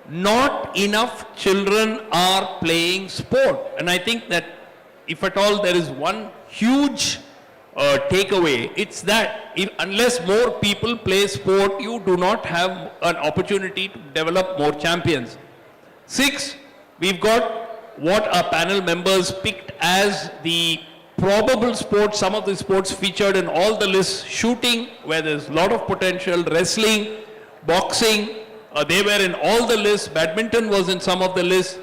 not enough children are playing sport. And I think that if at all there is one huge takeaway, it's that unless more people play sport, you do not have an opportunity to develop more champions. 6, we've got what our panel members picked as the probable sports, some of the sports featured in all the lists: shooting, where there's a lot of potential, wrestling, boxing, they were in all the lists, badminton was in some of the lists,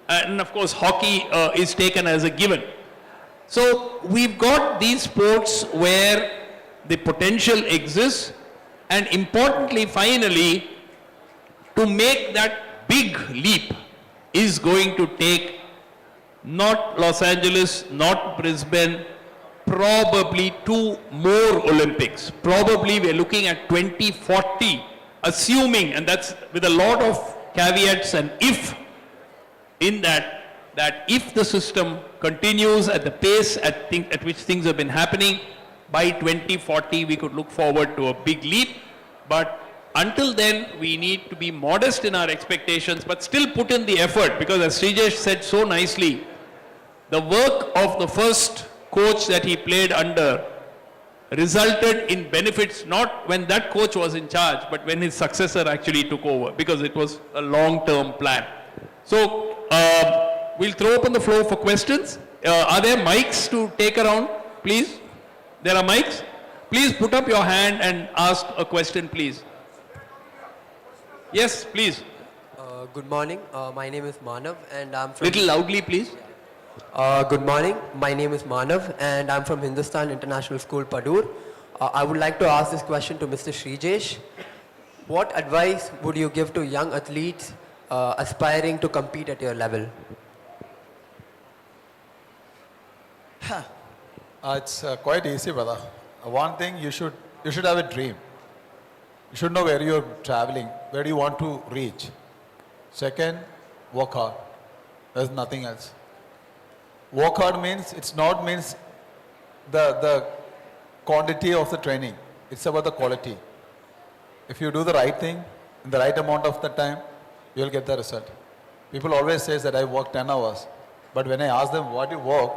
and of course hockey is taken as a given. So we've got these sports where the potential exists, and importantly, finally, to make that big leap is going to take not Los Angeles, not Brisbane, probably 2 more Olympics. Probably we're looking at 2040, assuming, and that's with a lot of caveats and if, in that if the system continues at the pace at which things have been happening, by 2040 we could look forward to a big leap. But until then, we need to be modest in our expectations, but still put in the effort, because as Sreejesh said so nicely, the work of the first coach that he played under resulted in benefits not when that coach was in charge, but when his successor actually took over, because it was a long-term plan. So we'll throw open the floor for questions. Are there mics to take around, please? There are mics? Please put up your hand and ask a question, please. Yes, please. Good morning. My name is Manav and I'm from... Little loudly, please. Good morning. My name is Manav and I'm from Hindustan International School, Padur. I would like to ask this question to Mr. Sreejesh. What advice would you give to young athletes aspiring to compete at your level? It's quite easy, brother. One thing, you should have a dream. You should know where you're traveling, where do you want to reach. Second, work hard. There's nothing else. Work hard means, the quantity of the training. It's about the quality. If you do the right thing in the right amount of the time, you'll get the result. People always say that I work 10 hours. But when I ask them what you work,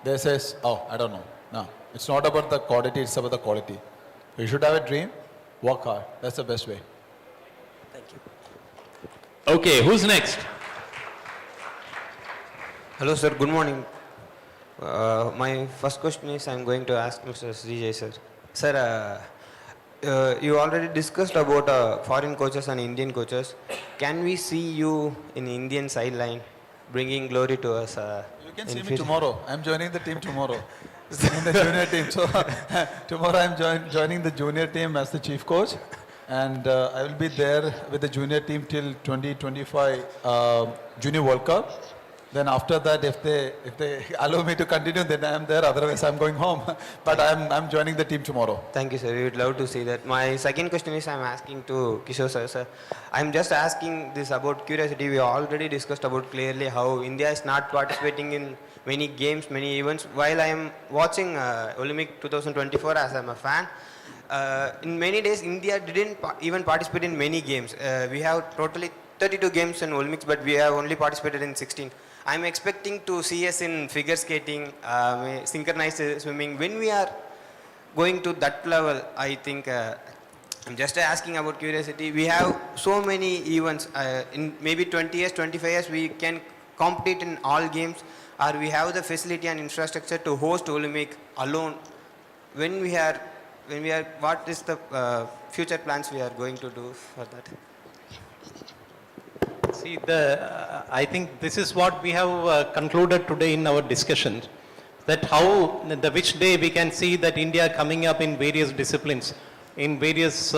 they say, oh, I don't know. No, it's not about the quantity, it's about the quality. You should have a dream, work hard. That's the best way. Thank you. Okay, who's next? Hello sir, good morning. My first question is I'm going to ask Mr. Sreejesh sir. Sir, you already discussed about foreign coaches and Indian coaches. Can we see you in Indian sideline bringing glory to us? You can see me tomorrow. I'm joining the team tomorrow. In the junior team. So tomorrow I'm joining the junior team as the chief coach. And I will be there with the junior team till 2025 Junior World Cup. Then after that, if they allow me to continue, then I'm there. Otherwise, I'm going home. But I'm joining the team tomorrow. Thank you, sir. We would love to see that. My second question is I'm asking to Kishore sir. Sir, I'm just asking this about curiosity. We already discussed about clearly how India is not participating in many games, many events. While I am watching Olympic 2024 as I'm a fan, in many days, India didn't even participate in many games. We have totally 32 games in Olympics, but we have only participated in 16. I'm expecting to see us in figure skating, synchronized swimming. When we are going to that level, I think, I'm just asking about curiosity. We have so many events. In maybe 20 years, 25 years, we can compete in all games, or we have the facility and infrastructure to host Olympic alone. what is the future plans we are going to do for that? See, I think this is what we have concluded today in our discussions, that how, which day we can see that India coming up in various disciplines, in various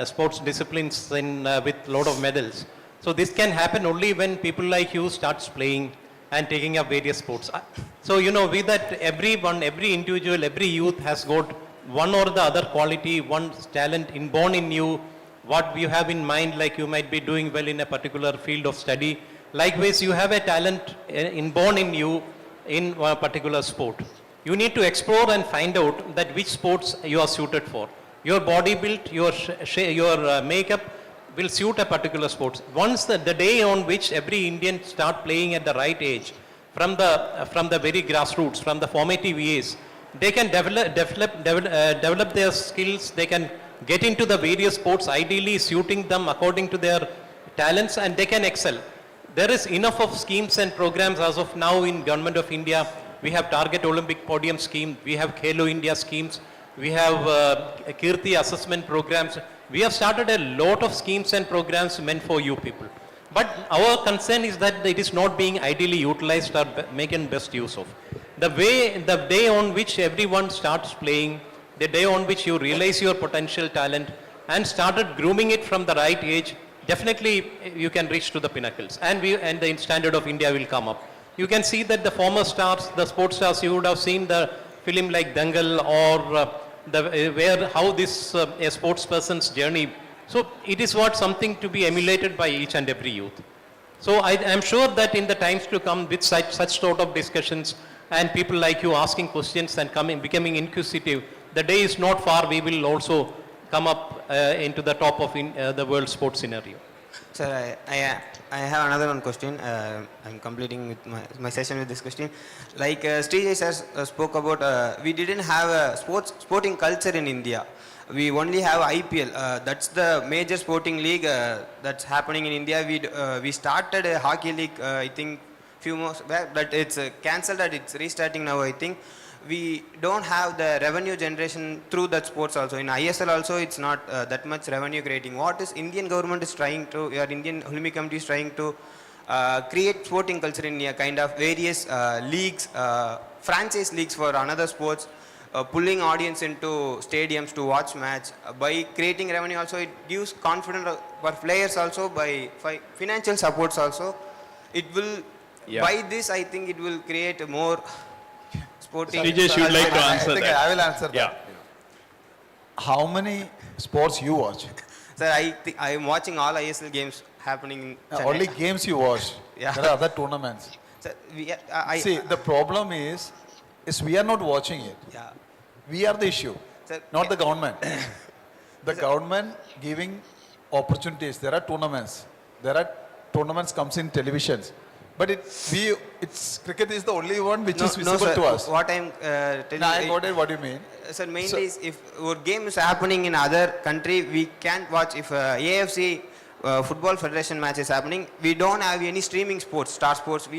sports disciplines with lot of medals. So this can happen only when people like you starts playing and taking up various sports. So, with that, everyone, every individual, every youth has got one or the other quality, one talent inborn in you, what you have in mind, like you might be doing well in a particular field of study. Likewise, you have a talent inborn in you in a particular sport. You need to explore and find out that which sports you are suited for. Your body build, your makeup will suit a particular sport. Once the day on which every Indian start playing at the right age, from the very grassroots, from the formative years, they can develop their skills, they can get into the various sports, ideally suiting them according to their talents, and they can excel. There is enough of schemes and programs as of now in Government of India. We have Target Olympic Podium scheme, we have Khelo India schemes, we have Kirti assessment programs. We have started a lot of schemes and programs meant for you people. But our concern is that it is not being ideally utilized or making best use of. The day on which everyone starts playing, the day on which you realize your potential talent and started grooming it from the right age, definitely you can reach to the pinnacles, and the standard of India will come up. You can see that the former stars, the sports stars, you would have seen the film like Dangal or how this a sports person's journey. So it is something to be emulated by each and every youth. So I am sure that in the times to come, with such sort of discussions and people like you asking questions and becoming inquisitive, the day is not far, we will also come up into the top of the world sports scenario. Sir, I have another one question. I'm completing with my session with this question. Like Sreejesh has spoke about, we didn't have a sporting culture in India. We only have IPL. That's the major sporting league that's happening in India. We started a hockey league, I think, few months back, but it's cancelled and it's restarting now, I think. We don't have the revenue generation through that sports also. In ISL also, it's not that much revenue creating. What is Indian government is trying to, your Indian Olympic Committee is trying to create sporting culture in a kind of various leagues, franchise leagues for another sports, pulling audience into stadiums to watch match. By creating revenue also, it gives confidence for players also, by financial supports also. It will, by this I think it will create more Sreejesh, you'd like to answer that? I will answer that. Yeah. How many sports you watch? Sir, I am watching all ISL games happening in Chennai. Only games you watch. Yeah. There are other tournaments. Sir, See, the problem is we are not watching it. Yeah. We are the issue, Sir, not the government. The government giving opportunities. There are tournaments. There are tournaments comes in televisions. But cricket is the only one which is visible sir, to us. What I'm telling No, I got it, what you mean. Sir, mainly is if our game is happening in other country, we can't watch. If AFC Football Federation match is happening, we don't have any streaming sports, Star Sports.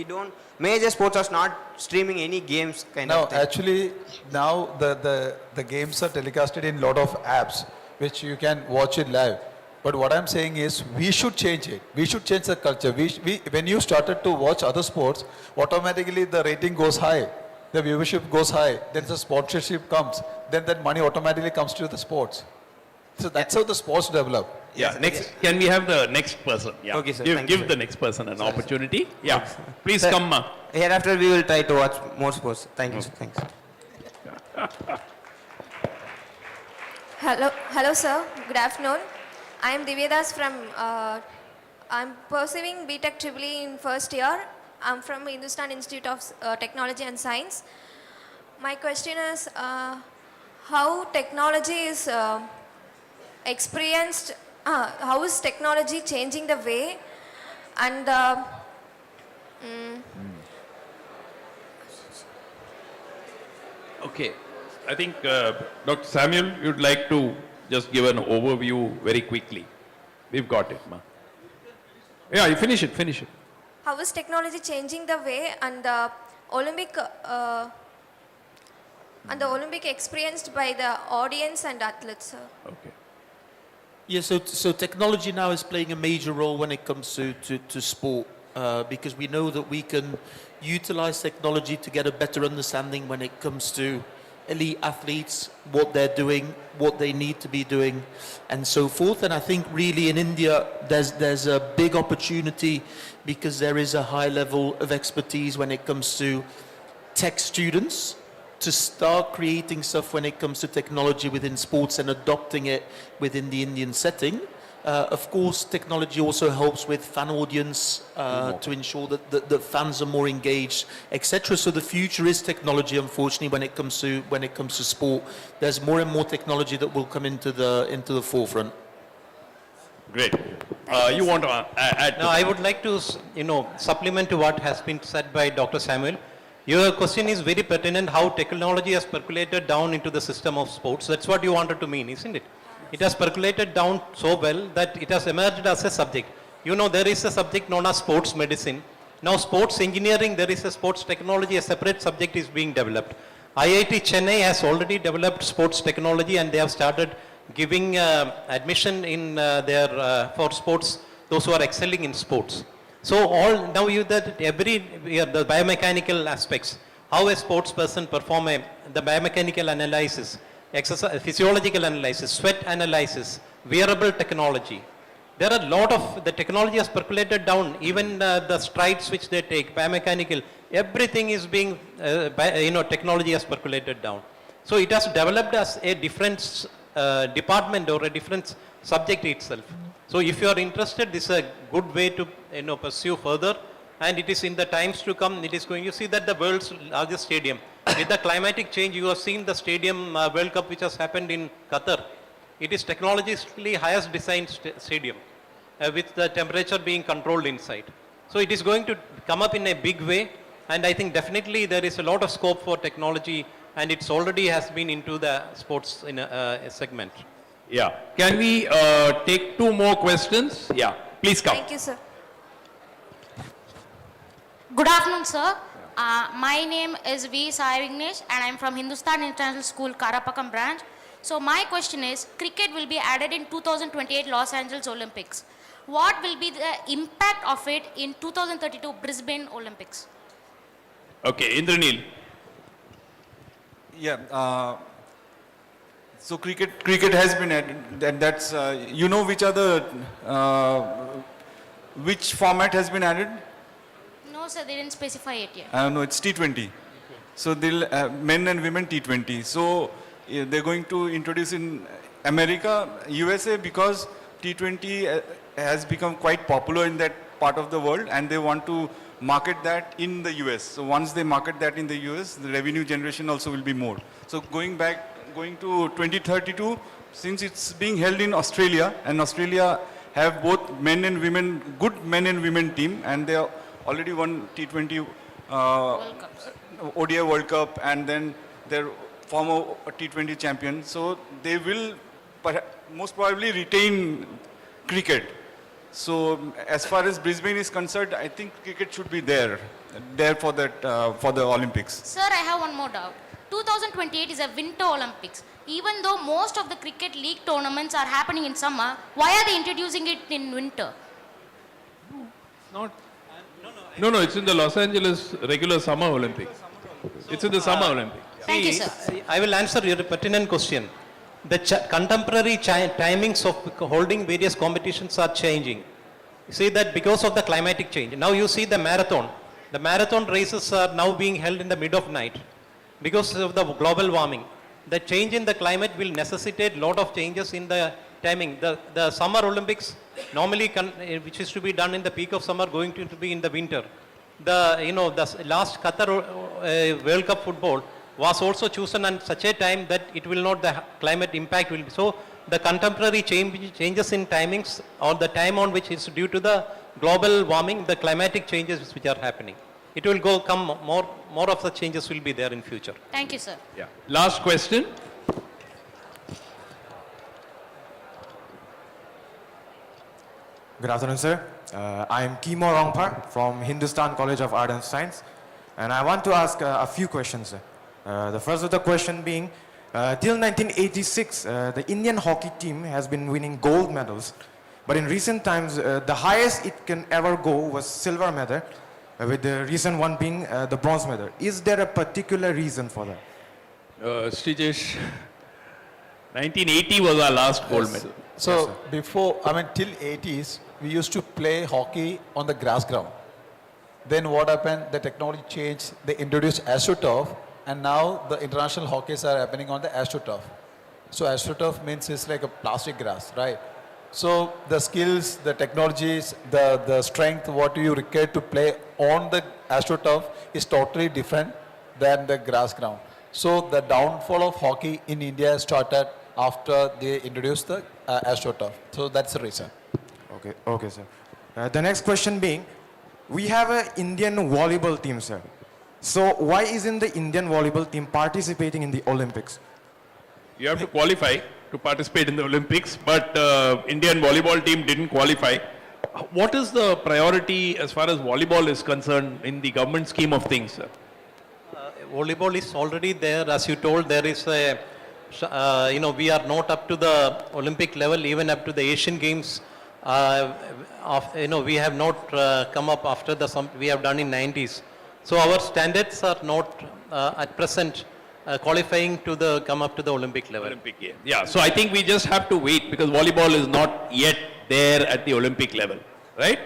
Major sports are not streaming any games of thing. Actually, now the games are telecasted in lot of apps, which you can watch it live. But what I'm saying is, we should change it. We should change the culture. When you started to watch other sports, automatically the rating goes high, the viewership goes high, then the sponsorship comes, then that money automatically comes to the sports. So that's how the sports develop. Yeah, next, can we have the next person? Yeah. Okay, sir. Give the next person an opportunity. Yeah, please Sir, come. Hereafter, we will try to watch more sports. Thank you, sir. Thanks. Hello, sir. Good afternoon. I am Divyadas from, I'm pursuing BTech EEE in first year. I'm from Hindustan Institute of Technology and Science. My question is, how technology is experienced, how is technology changing the way and Okay, I think Dr. Samuel, you'd like to just give an overview very quickly. We've got it, ma. Yeah, you finish it. how is technology changing the way and Olympic and the Olympic experienced by the audience and athletes, sir. Okay. Yeah, so technology now is playing a major role when it comes to sport, because we know that we can utilize technology to get a better understanding when it comes to elite athletes, what they're doing, what they need to be doing, and so forth. And I think really in India, there's a big opportunity because there is a high level of expertise when it comes to tech students to start creating stuff when it comes to technology within sports and adopting it within the Indian setting. Of course, technology also helps with fan audience to ensure that the fans are more engaged, etc. So the future is technology. Unfortunately, when it comes to sport, there's more and more technology that will come into the forefront. Great. You want to add? Now, I would like to, supplement to what has been said by Dr. Samuel. Your question is very pertinent, how technology has percolated down into the system of sports. That's what you wanted to mean, isn't it? It has percolated down so well that it has emerged as a subject. There is a subject known as sports medicine. Now, sports engineering, there is a sports technology, a separate subject is being developed. IIT Chennai has already developed sports technology and they have started giving admission in for sports, those who are excelling in sports. So the biomechanical aspects, how a sports person perform the biomechanical analysis, exercise, physiological analysis, sweat analysis, wearable technology. There are a lot of, the technology has percolated down, even the strides which they take, biomechanical, everything is being, technology has percolated down. So it has developed as a different department or a different subject itself. So if you are interested, this is a good way to pursue further, and it is in the times to come, it is going, you see that the world's largest stadium, with the climatic change, you have seen the stadium World Cup which has happened in Qatar. It is technologically highest designed stadium with the temperature being controlled inside. So it is going to come up in a big way, and I think definitely there is a lot of scope for technology, and it's already has been into the sports in a segment. Yeah. Can we take two more questions? Yeah. Please come. Thank you, sir. Good afternoon, sir. My name is V. Sai Vignesh and I'm from Hindustan International School, Karapakam branch. So my question is, cricket will be added in 2028 Los Angeles Olympics. What will be the impact of it in 2032 Brisbane Olympics? Okay, Indranell. Yeah. So cricket has been added. That's which are the which format has been added? No, sir, they didn't specify it yet. No, it's T20. So they'll men and women T20. So they're going to introduce in America, USA, because T20 has become quite popular in that part of the world, and they want to market that in the US. So once they market that in the US, the revenue generation also will be more. So going to 2032, since it's being held in Australia, and Australia have both men and women, good men and women team, and they already won T20 ODI World Cup, and then they're former T20 champion. So they will most probably retain cricket. So as far as Brisbane is concerned, I think cricket should be there for that for the Olympics. Sir, I have one more doubt. 2028 is a winter Olympics. Even though most of the cricket league tournaments are happening in summer, why are they introducing it in winter? No, it's in the Los Angeles regular summer Olympics. It's in the summer Olympics. Thank you, sir. I will answer your pertinent question. The contemporary timings of holding various competitions are changing. You see that because of the climatic change. Now you see the marathon. The marathon races are now being held in the mid of night because of the global warming. The change in the climate will necessitate a lot of changes in the timing. The summer Olympics normally, which is to be done in the peak of summer, going to be in the winter. The last Qatar World Cup football was also chosen at such a time that it will not, the climate impact will be. So the contemporary changes in timings, or the time on which is due to the global warming, the climatic changes which are happening. It will come more of the changes will be there in future. Thank you, sir. Yeah. Last question. Good afternoon, sir. I am Kimo Rongpar from Hindustan College of Art and Science, and I want to ask a few questions, sir. The first of the question being, till 1986, the Indian hockey team has been winning gold medals. But in recent times, the highest it can ever go was silver medal, with the recent one being the bronze medal. Is there a particular reason for that? Sreejesh, 1980 was our last gold medal. So before, till 80s, we used to play hockey on the grass ground. Then what happened, the technology changed, they introduced AstroTurf, and now the international hockeys are happening on the AstroTurf. So AstroTurf means it's like a plastic grass, right? So the skills, the technologies, the strength, what you require to play on the AstroTurf is totally different than the grass ground. So the downfall of hockey in India started after they introduced the AstroTurf. So that's the reason. Okay, sir. The next question being, we have an Indian volleyball team, sir. So why isn't the Indian volleyball team participating in the Olympics? You have to qualify to participate in the Olympics, but Indian volleyball team didn't qualify. What is the priority as far as volleyball is concerned in the government scheme of things, sir? Volleyball is already there. As you told, there is a, we are not up to the Olympic level, even up to the Asian Games. We have not come up after we have done in 90s. So our standards are not at present qualifying to come up to the Olympic level. Olympic, yeah. So I think we just have to wait because volleyball is not yet there at the Olympic level, right?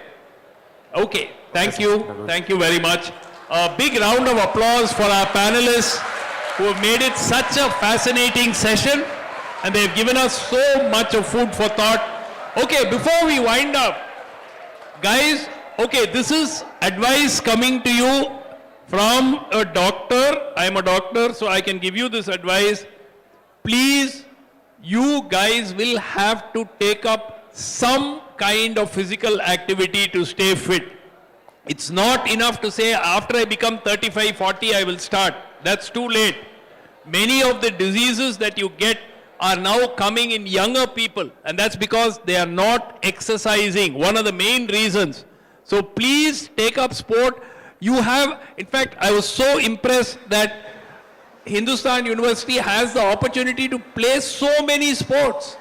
Okay, thank you very much. A big round of applause for our panelists who have made it such a fascinating session, and they've given us so much of food for thought. Okay, before we wind up, guys, okay, this is advice coming to you from a doctor. I'm a doctor, so I can give you this advice. Please, you guys will have to take up some kind of physical activity to stay fit. It's not enough to say after I become 35, 40, I will start. That's too late. Many of the diseases that you get are now coming in younger people, and that's because they are not exercising. One of the main reasons. So please take up sport. You have, in fact, I was so impressed that Hindustan University has the opportunity to play so many sports.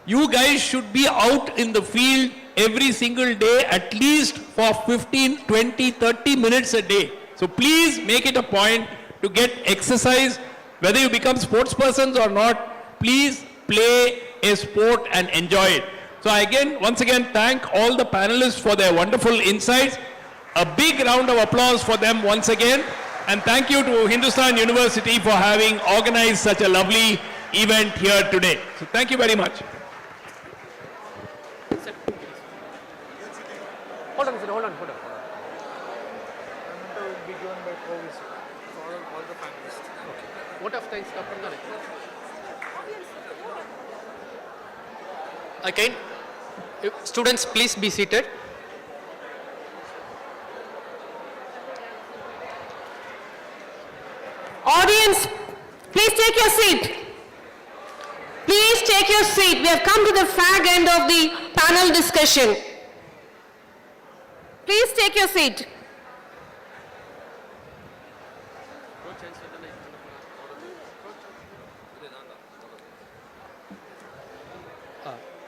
You guys should be out in the field every single day, at least for 15, 20, 30 minutes a day. So please make it a point to get exercise. Whether you become sports persons or not, please play a sport and enjoy it. So once again, thank all the panelists for their wonderful insights. A big round of applause for them once again. And thank you to Hindustan University for having organized such a lovely event here today. So thank you very much. Hold on. Vote of thanks, Dr. Again, students, please be seated. Audience, please take your seat. Please take your seat. We have come to the fag end of the panel discussion. Please take your seat.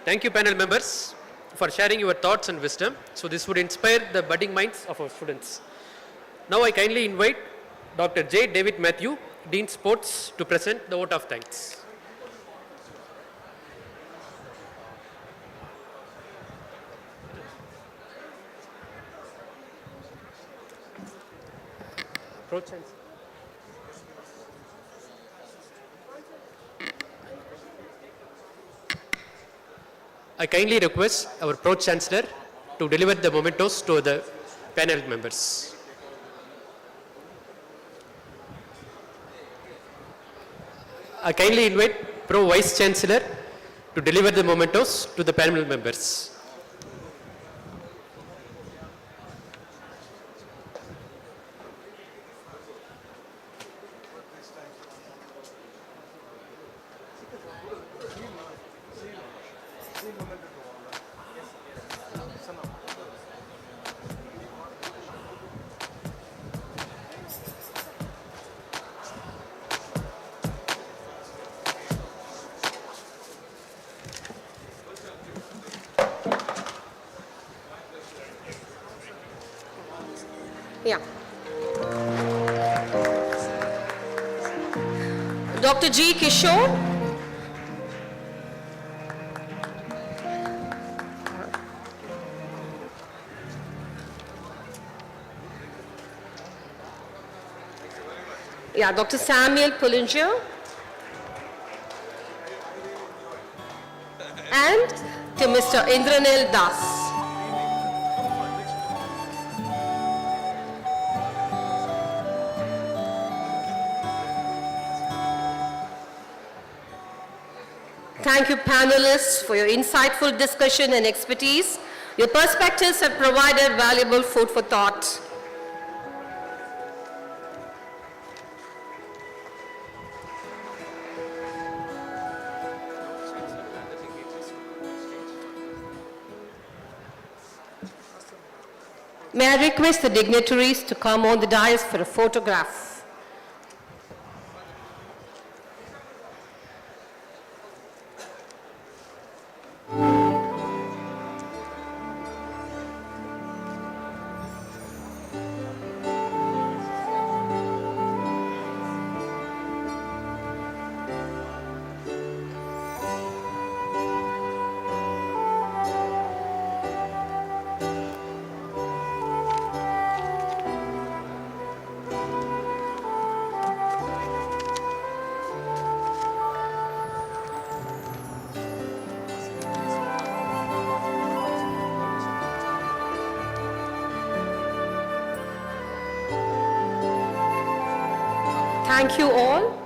Thank you, panel members, for sharing your thoughts and wisdom. So this would inspire the budding minds of our students. Now I kindly invite Dr. J. David Matthew, Dean Sports, to present the vote of thanks. I kindly request our Pro Chancellor to deliver the mementos to the panel members. I kindly invite Pro Vice Chancellor to deliver the mementos to the panel members. Yeah. Dr. G. Kishore. Yeah, Dr. Samuel Pullinger. And to Mr. Indranell Das. Thank you, panelists, for your insightful discussion and expertise. Your perspectives have provided valuable food for thought. May I request the dignitaries to come on the dais for a photograph. Thank you all.